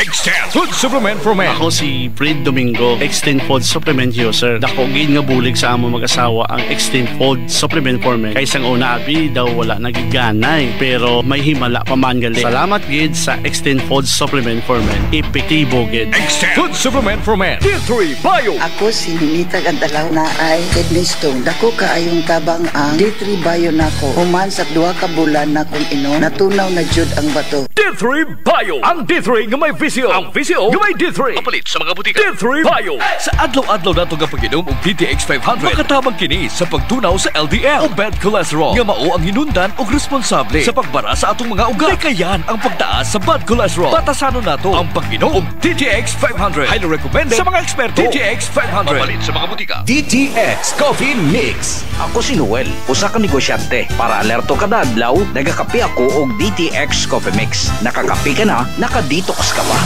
Extend Food Supplement for Men. Ako si Fred Domingo, Extend Food Supplement user. Dako gid nga bulig sa amo mag-asawa ang Extend Food Supplement for Men. Kaysang una abi daw wala nagiganay pero may himala pa man gali. Salamat gid sa Extend Food Supplement for Men. Epektibo gid. Extend Food Supplement for Men. D3 Bio. Ako si Ninita Gandalaw na ay kidney stone. Dako kaayong tabang ang D3 Bio nako. Human sa 2 ka bulan na kung inom, natunaw na jud ang bato. D3 Bio. Ang D3 nga may VCO. Ang VCO nga may D3. Mapalit sa mga butika. D3 Bio. Sa adlaw-adlaw nato nga pag-inom og DTX 500, makatabang kini sa pagtunaw sa LDL o bad cholesterol nga mao ang hinundan og responsable sa pagbara sa atong mga ugat. Kayan ang pagtaas sa bad cholesterol. Batasanon nato ang pag-inom og DTX 500. Highly recommended sa mga eksperto. DTX 500. Mapalit sa mga butika. DTX Coffee Mix. Ako si Noel, usa ka negosyante. Para alerto kada adlaw, nagakape ako og DTX Coffee Mix. Nakakape ka na, nakadetox ka pa.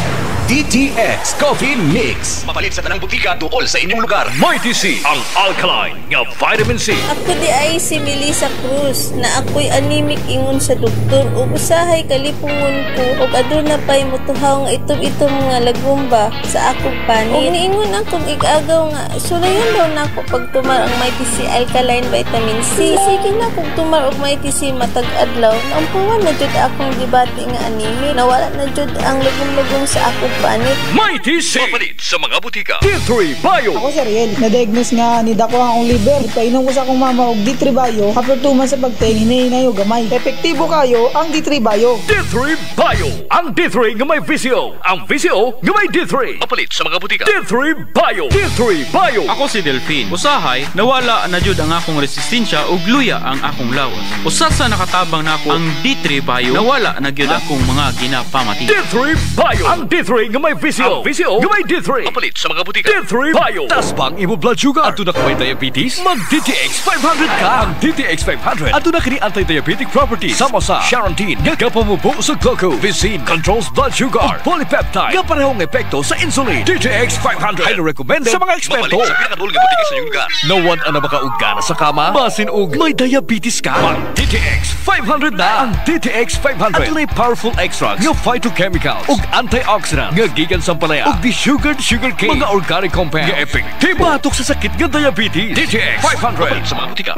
DTX Coffee Mix. Mapalit sa tanang butika duol sa inyong lugar. Mighty C, ang alkaline nga vitamin C. Ako di ay si Melissa Cruz na ako'y anemic ingon sa doktor ug usahay kalipungon ko ug aduna pay mutuhaw nga itom-itom nga lagumba sa akong panit. Ug niingon akong igagaw nga sulayan daw nako pagtumar ang Mighty C alkaline vitamin C. Sige na kog tumar og Mighty C matag adlaw. Ampuan na jud akong gibati nga anemic. Nawala na jud ang lugom-lugom sa akong panit. Mighty C. Mapalit sa mga butika. D3 Bio. Ako si Ariel. Na-diagnose nga ni dako ang akong liver. Painom ko sa akong mama og D3 Bio. After 2 months sa pagtayin, hinahinay o gamay. Epektibo kayo ang D3 Bio. D3 Bio. Ang D3 nga may VCO. Ang VCO nga may D3. Mapalit sa mga butika. D3 Bio. D3 Bio. Ako si Delphine. Usahay, nawala na jud ang akong resistensya ug luya ang akong lawas. Usa sa nakatabang nako ang D3 Bio. Nawala na gyud akong mga ginapamati. D3 Bio. Ang D3 nga may VCO. Ang VCO nga may D3. Mapalit sa mga butika. D3 Bio. Tas bang imo blood sugar? Ato na ka may diabetes? Mag DTX 500 ka. Ang DTX 500 ato na kini anti-diabetic properties. Sama sa Charantine nga kapamubo sa glucose. Visin controls blood sugar. Polypeptide nga parehong epekto sa insulin. DTX 500 highly recommended sa mga eksperto. Mapalit sa pinakadulong nga butika sa inyong lugar. Nawan na makaugana sa kama? Basin og may diabetes ka? Mag DTX 500 na. Ang DTX 500 ato na'y powerful extracts nga phytochemicals ug antioxidants nga gikan sa palaya ug di-sugared sugarcane mga organic compounds nga epektibo batok sa sakit nga diabetes. DTX 500 sa mga butika.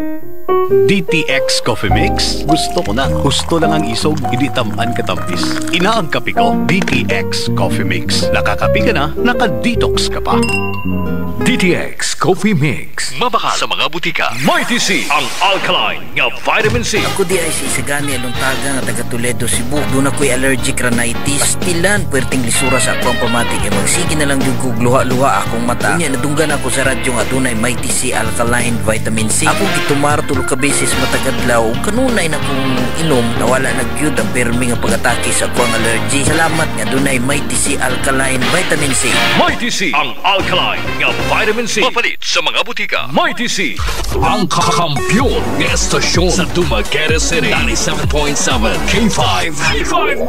DTX Coffee Mix. Gusto ko na. Gusto lang ang isog, hindi tamaan katampis. Inaang kape ko, DTX Coffee Mix. Nakakape ka na, nakadetox ka pa. DTX Coffee Mix. Mabaka sa mga butika. Mighty C, ang alkaline nga vitamin C. Ako di ay si Isagani Aluntaga nga taga Toledo, Cebu. Doon ako'y allergic rhinitis. Pastilan, puwerteng lisura sa akong pamatik. E magsige na lang yung kog luha-luha akong mata. Unya, nadunggan ako sa radyo nga doon ay Mighty C alkaline vitamin C. Ako gitumar tulo ka beses matagadlaw. Kanunay na kong inom, nawala nagyud ang permi nga pag-atake sa akong allergy. Salamat nga doon ay Mighty C alkaline vitamin C. Mighty C, ang alkaline nga vitamin C. Mapalit sa mga butika. Mighty C, ang kakampyon ng estasyon sa Dumaguete City. 97.7 K5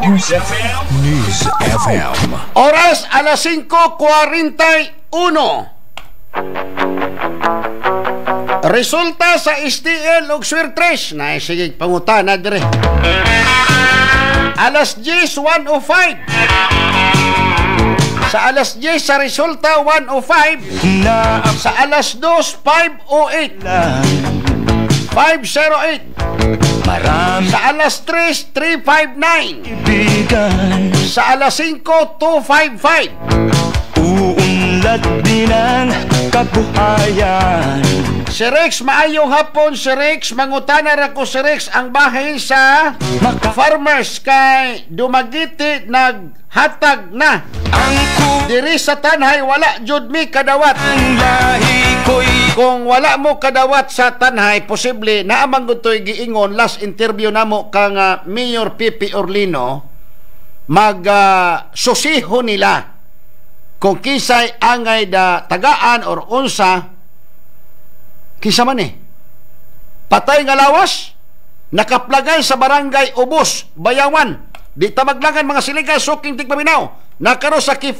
News FM. News FM. Oras alas 5:41. Resulta sa STL og Swerte na sige pangutana dire. Alas 10:105. Sa alas 10 sa resulta 105. Sa alas 2 508. 508. Sa alas 3 359. Sa alas 5 255. Uunlad din ang kabuhayan. Si Rex, maayong hapon si Rex. Mangutana ra ko si Rex ang bahay sa farmers kay Dumaguete naghatag na. Diri sa tanhay wala jud mi kadawat. Kung wala mo kadawat sa tanhay, posible naamang gutoy giingon last interview namo kang Mayor Pipi Orlino susiho nila kung kisay angay da tagaan or unsa kisa man patay nga lawas nakaplagay sa barangay Ubos, Bayawan. Di tamaglangan mga siligan suking tigpaminaw. Nakaro sa K5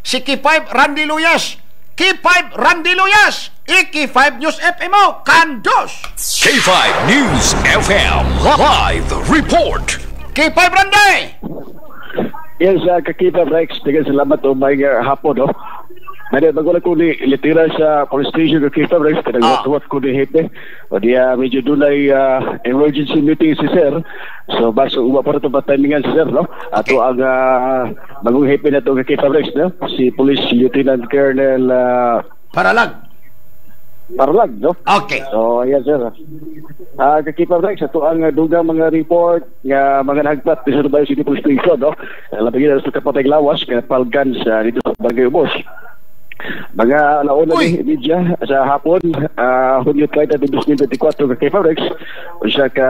si K5 Randy Luyas. K5 Randy Luyas, K5 News FM Kandos. K5 News FM Live Report. K5 Randy. Yes, K5 Rex, tiga salamat o may hapon, no? May bago na ko ni litira sa police station ng K5 Rex, pinagwat ko ni Hepe. O diya, medyo doon ay emergency meeting si Sir. So, basta uwa para ito timingan si Sir, no? Ato ang bagong Hepe na ito ng K5 Rex, no? Si Police Lieutenant Colonel Paralag, no? Okay. So, yes, Sir. K5 Rex, ito ang dugang mga report nga mga nagpat sa Dubai City Police Station, no? Labagin na sa kapatay lawas, kapalgan sa dito sa Barangay Ubos. Mga nauna ni media sa hapon, Hunyo 30, 2024 ka K5 Rex, usa ka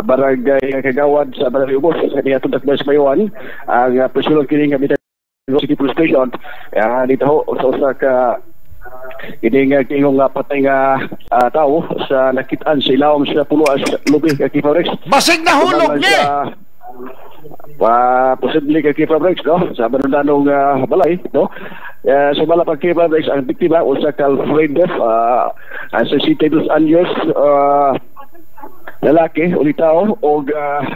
barangay kagawad sa Barangay Ubos sa niatong Dakbayan sa Bayawan, ang personal kini nga City Police Station, dito sa usa ka ini nga kingong patay nga tao sa nakitaan sa ilawom sa puluas lubi ka K5 Rex. Basig na hulog niya! Posible kay K5 Rex, no? Sa Banundanong balay, no? Sa malapag K5 Rex, ang biktima usa ka Alfredo sa 62 anyos lalaki ulitaw o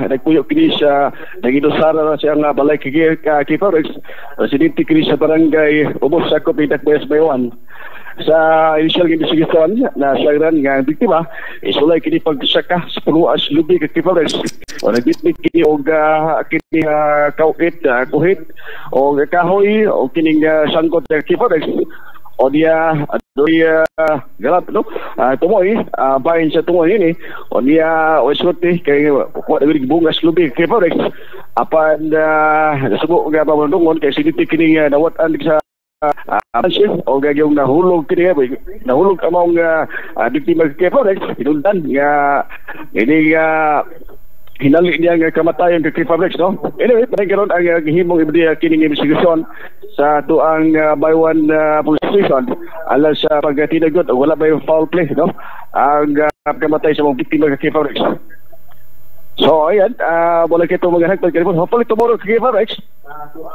nagpuyo kini sa naginusara na siyang balay kay K5 Rex, residente kini sa barangay Ubos sa Dakbayan sa Bayawan. Sa initial investigation na siyang nga biktima isulay kini pagsaka sa puluas lubi kay K5 Rex o nagbitbit kini og kini kuhit o kahoy o kining sangkot kay K5 Rex o diya galap, no? Tumoy bahin sa tumoy ini o diya o isulti kay bungas lubi kay K5 Rex apan nasubo nga babandungon kay siniti kini nawatan sa o gagyong nahulog kini nahulog among biktima kay K5 Rex hinundan nga ini hinali niya nga kamatayan kay K5 Rex, no? Anyway, panagaron ang gihimong ibadiya kining investigasyon sa tuang Bayawan Police Station alas sa pagtinagot o wala ba yung foul play, no? Ang kamatay sa mga biktima kay K5 Rex. So, ayan, wala kayo mga nagpagkalipon. Hopefully, tomorrow kay K5 Rex,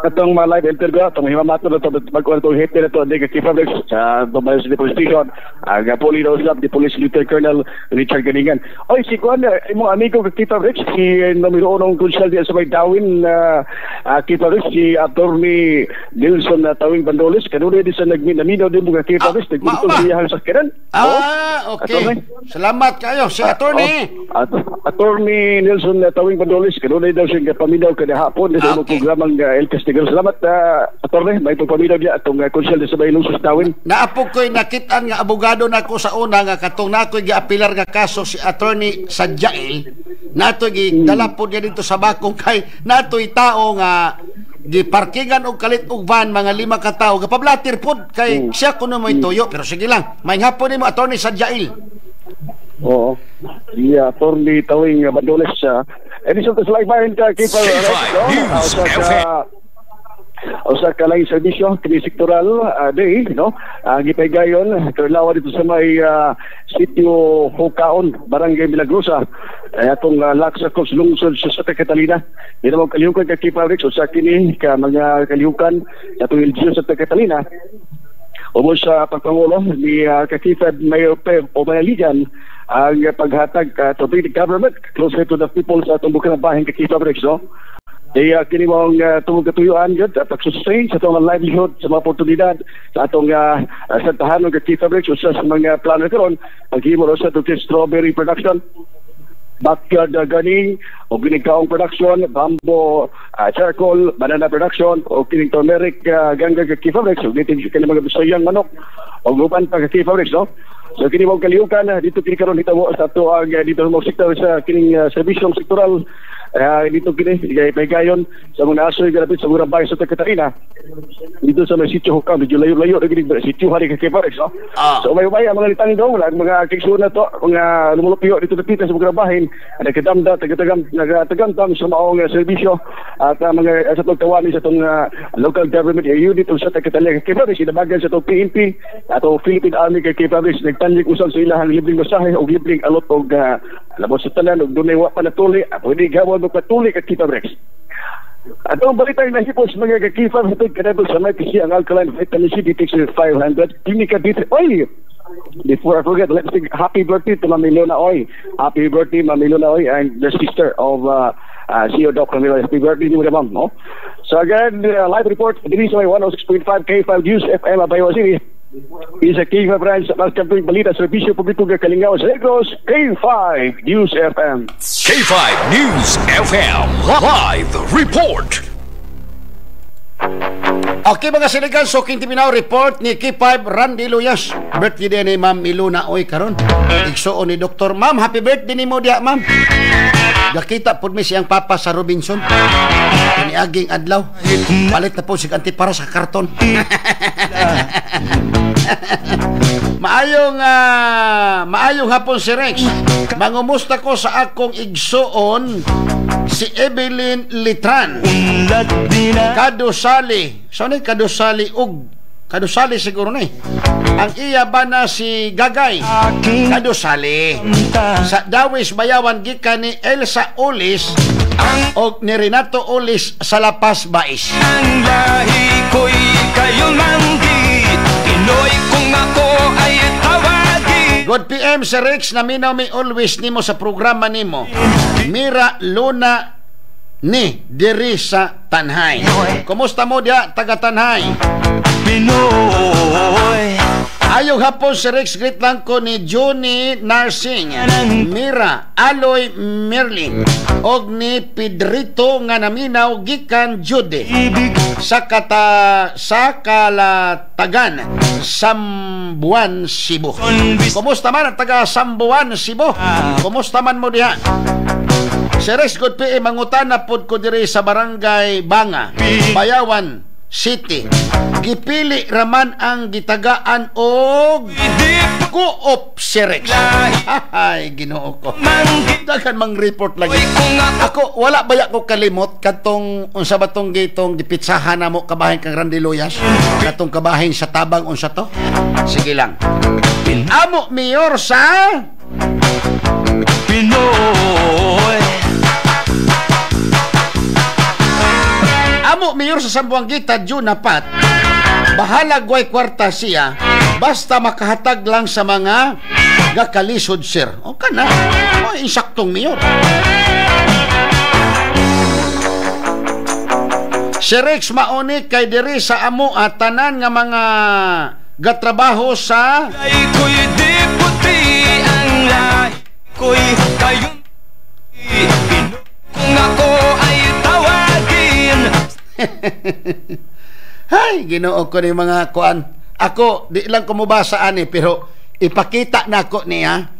itong live interview, itong himamato na ito, magkuhan itong hit na ito, hindi kay K5 Rex, sa Dumaguete City Police Station, ang Police Usap, di Police Lieutenant Colonel Richard Galingan. Oy, si Kuan, imong amigo kay K5 Rex, si numero 1 konsyal diya sa may Dawin, K5 Rex, si Attorney Nelson Tawing Bandoles, kanunay din sa nagminaminaw din mga K5 Rex, nagpuntong siyahang sakyanan. Okay. Salamat kayo, si Attorney. Attorney Nelson Tawing Bandolis, kanunay daw siyang paminaw kada hapon sa imong programang El Castigal. Salamat, attorney. May paminaw niya atong konsyel sa Baylong Tawing. Naapog ko'y nakitaan nga abogado na ko sa una nga katong nako'y giapilar nga kaso si attorney Sadjail. Nato'y dalapod niya dito sa bakong kay nato'y tao nga giparkingan og kalit og van mga 5 ka tawo gapablatir pod kay siya kuno may tuyo. Pero sige lang, may hapon nimo attorney Sadjail. Oo. Yeah, attorney Tawing Bandolis siya. Edison to slide bayan ka K5 News usa ka lang serbisyo kini sektoral day no gipaygayon karlawa dito sa may sitio Hukaon, Barangay Milagrosa atong Laksa Coast lungsod sa Santa Catalina. Di naman kalihukan ka K5 usa kini ka mga kalihukan atong LGU sa Santa Catalina. Umos sa pagpangulo ni Kakifad Mayor Pep o Manaligan ang paghatag to the government closer to the people sa itong bukang bahin Kakifad no? Kaya kini mong tungod katuyuan yun at pagsustain sa itong livelihood sa mga oportunidad sa itong santahan ng Kakifad sa mga plano karon paghimo sa itong strawberry production, backyard gardening o ginikaong production, bamboo charcoal, banana production o kining turmeric gangga Kakifabrex o dito kini mga bisayang manok o guban pa Kakifabrex no. So kini mong kalihukan dito kini karon dito sa ato ang dito mo sektor sa kining serbisyong sektoral dito kini paygayon sa mga asoy grabe sa murang bahay sa Santa Catalina dito sa may sitio Hukaon medyo layo-layo na gini sitio hari Kakifabrex no. So may ang mga litang daw mga kiksuna to mga lumulupyo dito dito sa murang bahay nagkadamda tagam sa maong serbisyo at mga sa pagtawani sa itong local government unit o sa Santa Catalina Kakifabrex sinabagan sa itong PNP at Philippine Army Kakifabrex nagtanlig usang sa ilahang libreng masahe o libreng alot o labos sa tanan o dunay wa pa natuli pwede gawon magpatuli Kakifabrex. At ang balita na hipos mga Kakifab hatid kanado sa may PC ang alkaline vitamin C D6 500 Clinica D3. Oy! Before I forget, let's sing happy birthday to Mamilo na Oy. Happy birthday Mamilo na Oy and the sister of CEO Doc Ramiro. Happy birthday ni Ma'am, no? So again, live report diri sa 106.5 K5 News FM Baywa City. Isa K5 branch sa Malcampuing Balita Serbisyo Publiko ng Kalingao sa Negros, K5 News FM. K5 News FM Live Report. Okay mga sinigan, so Kintiminaw report ni K5 Randy Luyas. Birthday din ni Ma'am Miluna Oy karon. Igsuon ni Dr. Ma'am, happy birthday ni mo diya ma'am. Gakita pud mi siyang papa sa Robinson. Kaniaging adlaw. Palit na po sig antipara sa karton. Maayong hapon si Rex. Mangumusta ko sa akong igsuon si Evelyn Litran. Kadusali. So ni Kadusali ug Kadusali siguro ni. Ang iya ba na si Gagay Kadusali sa Dawis Bayawan gikan ni Elsa Ulis og ni Renato Ulis sa Lapas Bais. Ang lahi ko'y kayo manggi Pinoy kung ako ay tawagi. Good PM Sir Rex, naminaw mi always nimo sa programa nimo. Mira Luna ni diri sa Tanhay. Kumusta mo dia taga Tanhay? Pinoy. Ayong hapon si Rex, greet lang ko ni Johnny Narsing, Mira Aloy Merlin og ni Pedrito nga naminaw gikan Jude sa Kalatagan, Sambuan, Cebu. Kumusta man ang taga Sambuan, Cebu? Kumusta man mo diha? Si Rex, good PM, mangutana pod ko diri sa Barangay Banga, Bayawan City. Gipili raman ang gitagaan og Coop si Rex. Ay, Ginoo ko. Dagan mang report lagi. Ako wala baya ko kalimot katong unsa ba tong gitong gipitsahan namo kabahin kang Randy Luyas. Katong kabahin sa tabang unsa to? Sige lang. Amo mayor sa Pinoy. Amo mayor sa Sambuanguita June Pat. Bahala guay kwarta siya basta makahatag lang sa mga gakalisod sir. O kana. O insaktong mayor. Si Rex mauni kay diri sa amo at tanan nga mga gatrabaho sa ko'y di puti ang lahi ko'y kayo ako ay tawagin. Hay, Ginoo ko ni mga kuan. Ako, di lang ko mubasa ani, pero ipakita na ako niya.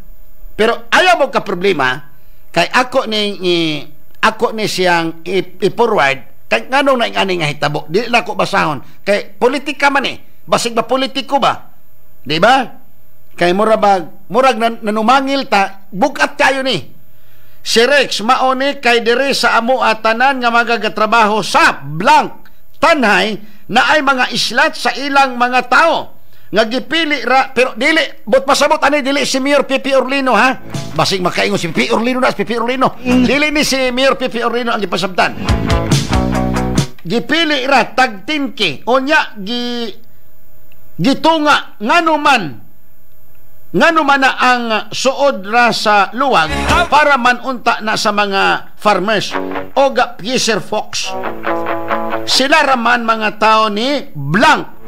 Pero ayaw mo ka problema, kay ako ni siyang i-forward, kay nganong na nga hitabo. Di lang ko basahon. Kay politika man basig ba politiko ba? Di ba? Kay murag nanumangil ta, bukat kayo ni. Si Rex mauni kay diri sa amo atanan nga magagatrabaho sa blank tanhay na ay mga islat sa ilang mga tao nga gipili ra, pero dili but pasabot ani dili si Mayor Pipi Orlino ha, basig makaingon si Pipi Orlino na si Pipi Orlino, dili ni si Mayor Pipi Orlino ang gipasabtan. Gipili ra tag 10K onya gitunga ngano man na ang suod ra sa luwag para manunta na sa mga farmers o Piercer Fox. Sila raman mga tao ni blank.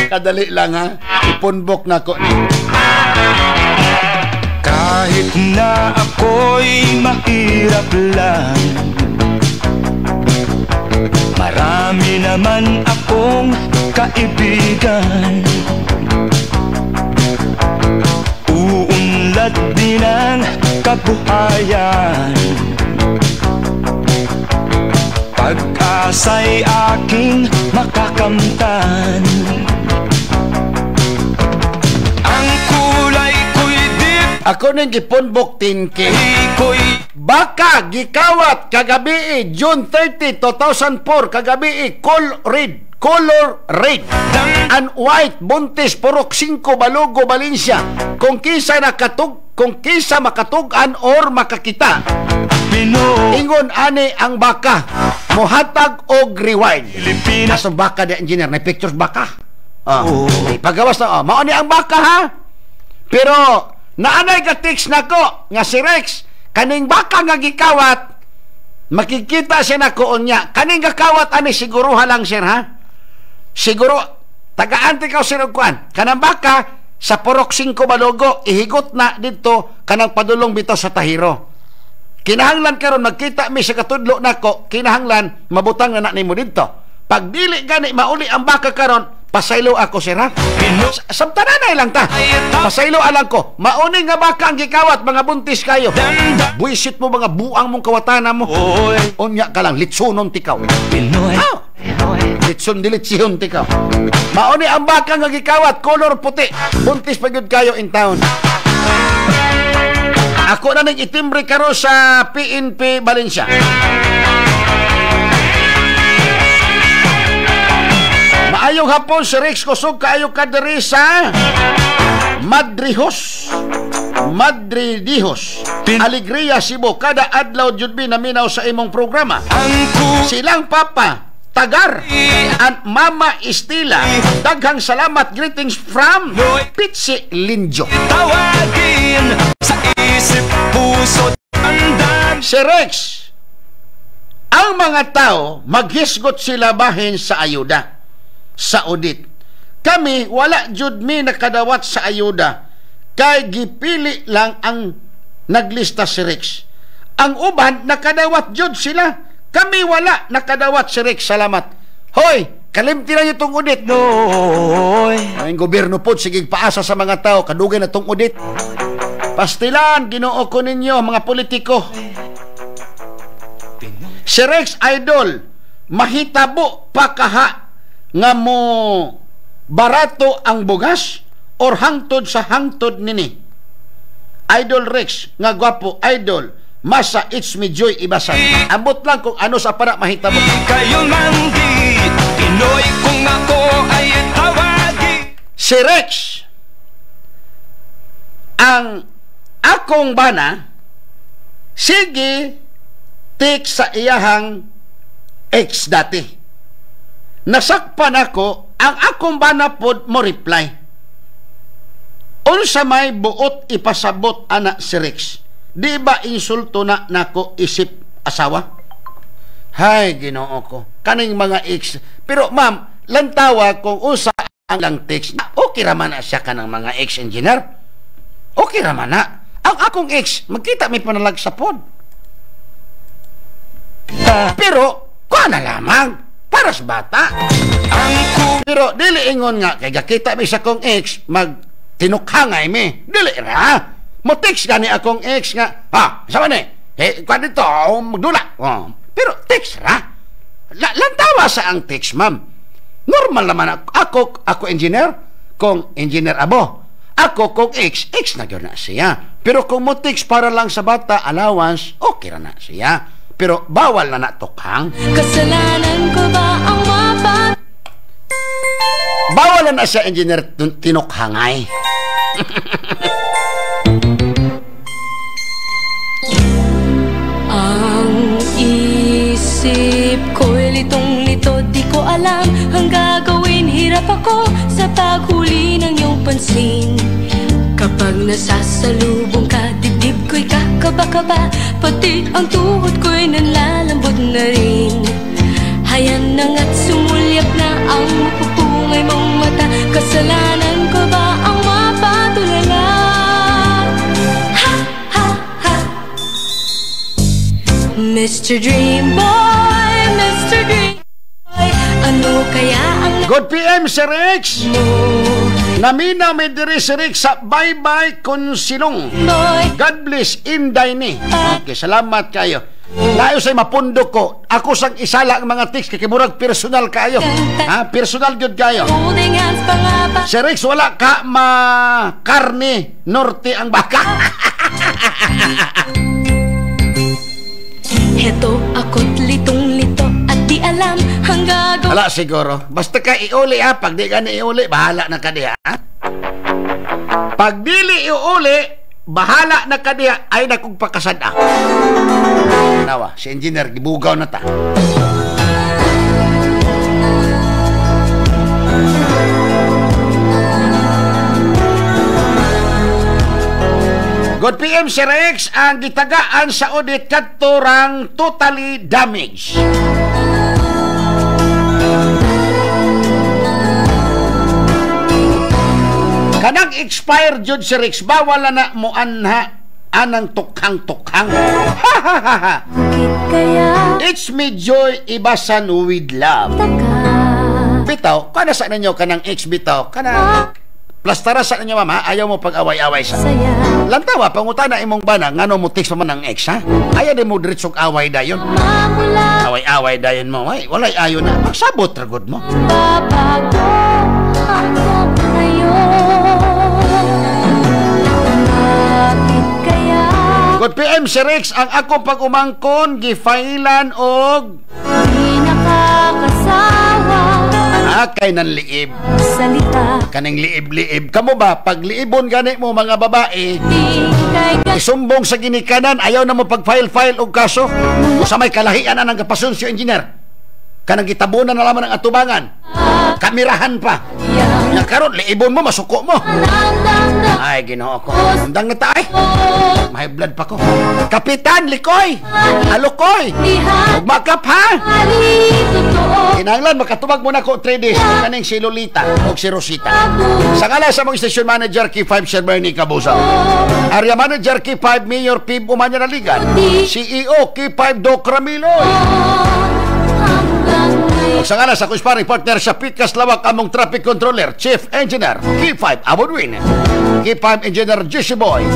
Kadali lang ha, ipunbok na ko ni. Kahit na ako'y mahirap lang, marami naman akong kaibigan. Uunlad din ang kabuhayan, pag-asa'y aking makakamtan. Ang kulay ko'y dip, ako nang gipunbok 10K. Baka gikawat kagabi June 30, 2004 kagabi color red and white buntis purok 5 Balugo Valencia kung kisa makatugan or makakita ingon ani ang baka mohatag og rewind. Asong baka di engineer na pictures baka pagawas na mao ni ang baka ha, pero naanay ka text nako nga si Rex kaning baka nga gikawat makikita siya nako unya kaning gakawat ani siguro lang sir ha, siguro tagaan ti ka sir kuan kanang baka sa purok 5 Balugo ihigot na dito kanang padulong bitaw sa Tahiro. Kinahanglan karon magkita mi sa katudlo nako, kinahanglan mabutang na nimo dito. Pag dili gani mauli ang baka karon, pasaylo ako sir ha. Sabtananay lang ta. Pasaylo alang ko. Mauni nga baka ang gikawat mga buntis kayo. Buisit mo mga buang mong kawatana mo. Unya ka lang litsunon tikaw. Litsun dilitsyon tikaw. Mauni ang baka nga gikawat color puti. Buntis pa gyud kayo in town. Ako na nang itimbre karo sa PNP Valencia. Maayong hapon si Rex kusog kaayo kadiri sa Madrihos Alegria Cebu. Kada adlaw jud bi naminaw sa imong programa. Silang papa Tagar and Mama Estila, daghang salamat, greetings from Pitsi Linjo. Tawagin sa isip, puso, tandaan. Si Rex, ang mga tao maghisgot sila bahin sa ayuda sa audit. Kami wala jud mi nakadawat sa ayuda kay gipili lang ang naglista si Rex. Ang uban nakadawat jud sila. Kami wala nakadawat si Rex. Salamat. Hoy, kalimti na itong audit. Ang gobyerno po sige paasa sa mga tao kadugay na itong audit. Pastilan, Ginoo ko ninyo mga politiko. Si Rex Idol mahitabo pa kaha nga mo barato ang bugas or hangtod sa hangtod nini. Idol Rex nga gwapo idol Masa it's me Joy Ibasan. Ambot lang kung ano sa para mahitabo. Kayo mandi Pinoy kung ako ay tawagi. Si Rex ang akong bana sige tik sa iyahang ex dati. Nasakpan ako ang akong bana pod mo reply. Unsa may buot ipasabot anak si Rex. Di ba insulto na nako isip asawa? Hay, Ginoo ko. Kaning mga ex. Pero ma'am, lantawa kung usa ang lang text. Okay raman na siya ka ng mga ex-engineer. Okay raman na. Ang akong ex, magkita may panalag sa pod. Pero, kuha na lamang. Para sa bata. Pero, dili ingon nga, kaya kita may sa kong ex, tinukhangay mi. Dili ra. Mo-text gani akong ex nga, sama ni? Kuha dito, magdula. Pero, text ra. Lantawa sa ang text, ma'am. Normal naman ako engineer, kung engineer abo. Ako kung ex na yun na siya. Pero kung mo text para lang sa bata, allowance, okay na siya. Pero bawal na tukhang. Kasalanan ko ba ang mapat? Bawal na siya, engineer, tinukhangay. Ang isip ko'y litong-lito, di ko alam ang gagawin. Hirap ako sa paghuli ng iyong pansin. Kapag nasasalubong ka, dibdib ko'y kakaba-kaba, pati ang tuhod ko'y nanlalambot na rin. Hayan na nga't sumulyap na ang mapupungay mong mata. Kasalanan ko ba ang mapatulala? Ha, ha, ha. Mr. Dream Boy, Mr. Dream Boy, ano kaya ang... Good PM, Sir Rex! Naminaw may diri si Rex sa bye-bye konsilong. God bless, Inday ni. Okay, salamat kayo. Layo sa'y mapundok ko. Ako sang isala ang mga tics, kakimurag personal kayo. Personal good kayo. Si Rex, wala ka karne, norte ang baka. Heto ako't litong-lito at di alam ang gagawin. Wala siguro. Basta ka iuli pag di ka na iuli, bahala na ka diha. Pag dili iuli, bahala na ka diha, ay nakong pakasada. Nawa, si engineer, gibugaw na ta. Good PM, Sir Rex, ang gitagaan sa audit kadtorang totally damaged. Kanang expire jud, Sir Rex, bawal na mo anha anang tukhang-tukhang. It's me Joy Ibasan with love. Bitaw, kada sa ninyo kanang ex bitaw, kana plastara sa ninyo mama, ayaw mo pag-away-away sa. Lantawa, pangutana imong bana, ngano mo text pa man ng ex, ha? Ayaw din mo diretsong away dayon. Away-away dayon mo, ay, walay ayo na. Magsabot ragod mo. Good PM, Sir Rex, ang ako pag-umangkon, gifailan og kay nan liib. Salita. Kaning liib-liib. Kamo ba, pag liibon gani mo mga babae, isumbong sa ginikanan, ayaw na mo pag-file-file og kaso. Sa may kalahian na ng kapasunsyo, engineer. Kanang gitabunan na lamang ng atubangan. Kamirahan pa. Nga karon liibon mo, masuko mo. Ay, Ginoo ko. Undang na tayo. May blood pa ko. Kapitan, likoy! Alukoy! Magmakap, ha? Kinanglan, makatubag muna ko 3 days. Kaning si Lolita o si Rosita. Sa ngala sa mga station manager, K5 Sir Bernie Cabuzao. Area manager, K5 Mayor Pib Umanya Naligan. CEO, K5 Doc Ramiloy. Sa ngala sa kusparing partner sa Pitkas Lawak among traffic controller, Chief Engineer K5 Abonwin, K5 Engineer Jesse Boy,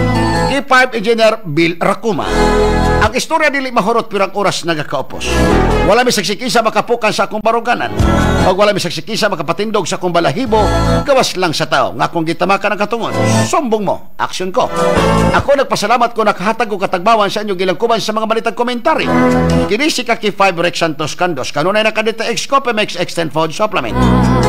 K5 Engineer Bill Racuma. Ang istorya dili mahurot pero ang oras nagakaupos. Wala mi saksikisa makapukan sa akong baruganan. O wala mi saksikisa makapatindog sa akong balahibo, gawas lang sa tao. Nga kung gitamaka ng katungon, sumbong mo, aksyon ko. Ako nagpasalamat ko nakahatag ko katagbawan sa inyo gilangkuban sa mga balitang komentaryo. Kini si K5 Rex Santos Candos, kanunay na kadita Copemex Extend Food Supplement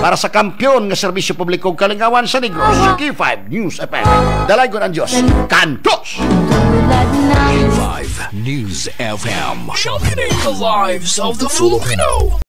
para sa kampyon nga serbisyo publikong kalingawan sa Negros. K5 News FM. Dalaygon ang Diyos. Cantos! K5 News FM. Championing the lives of the Filipino.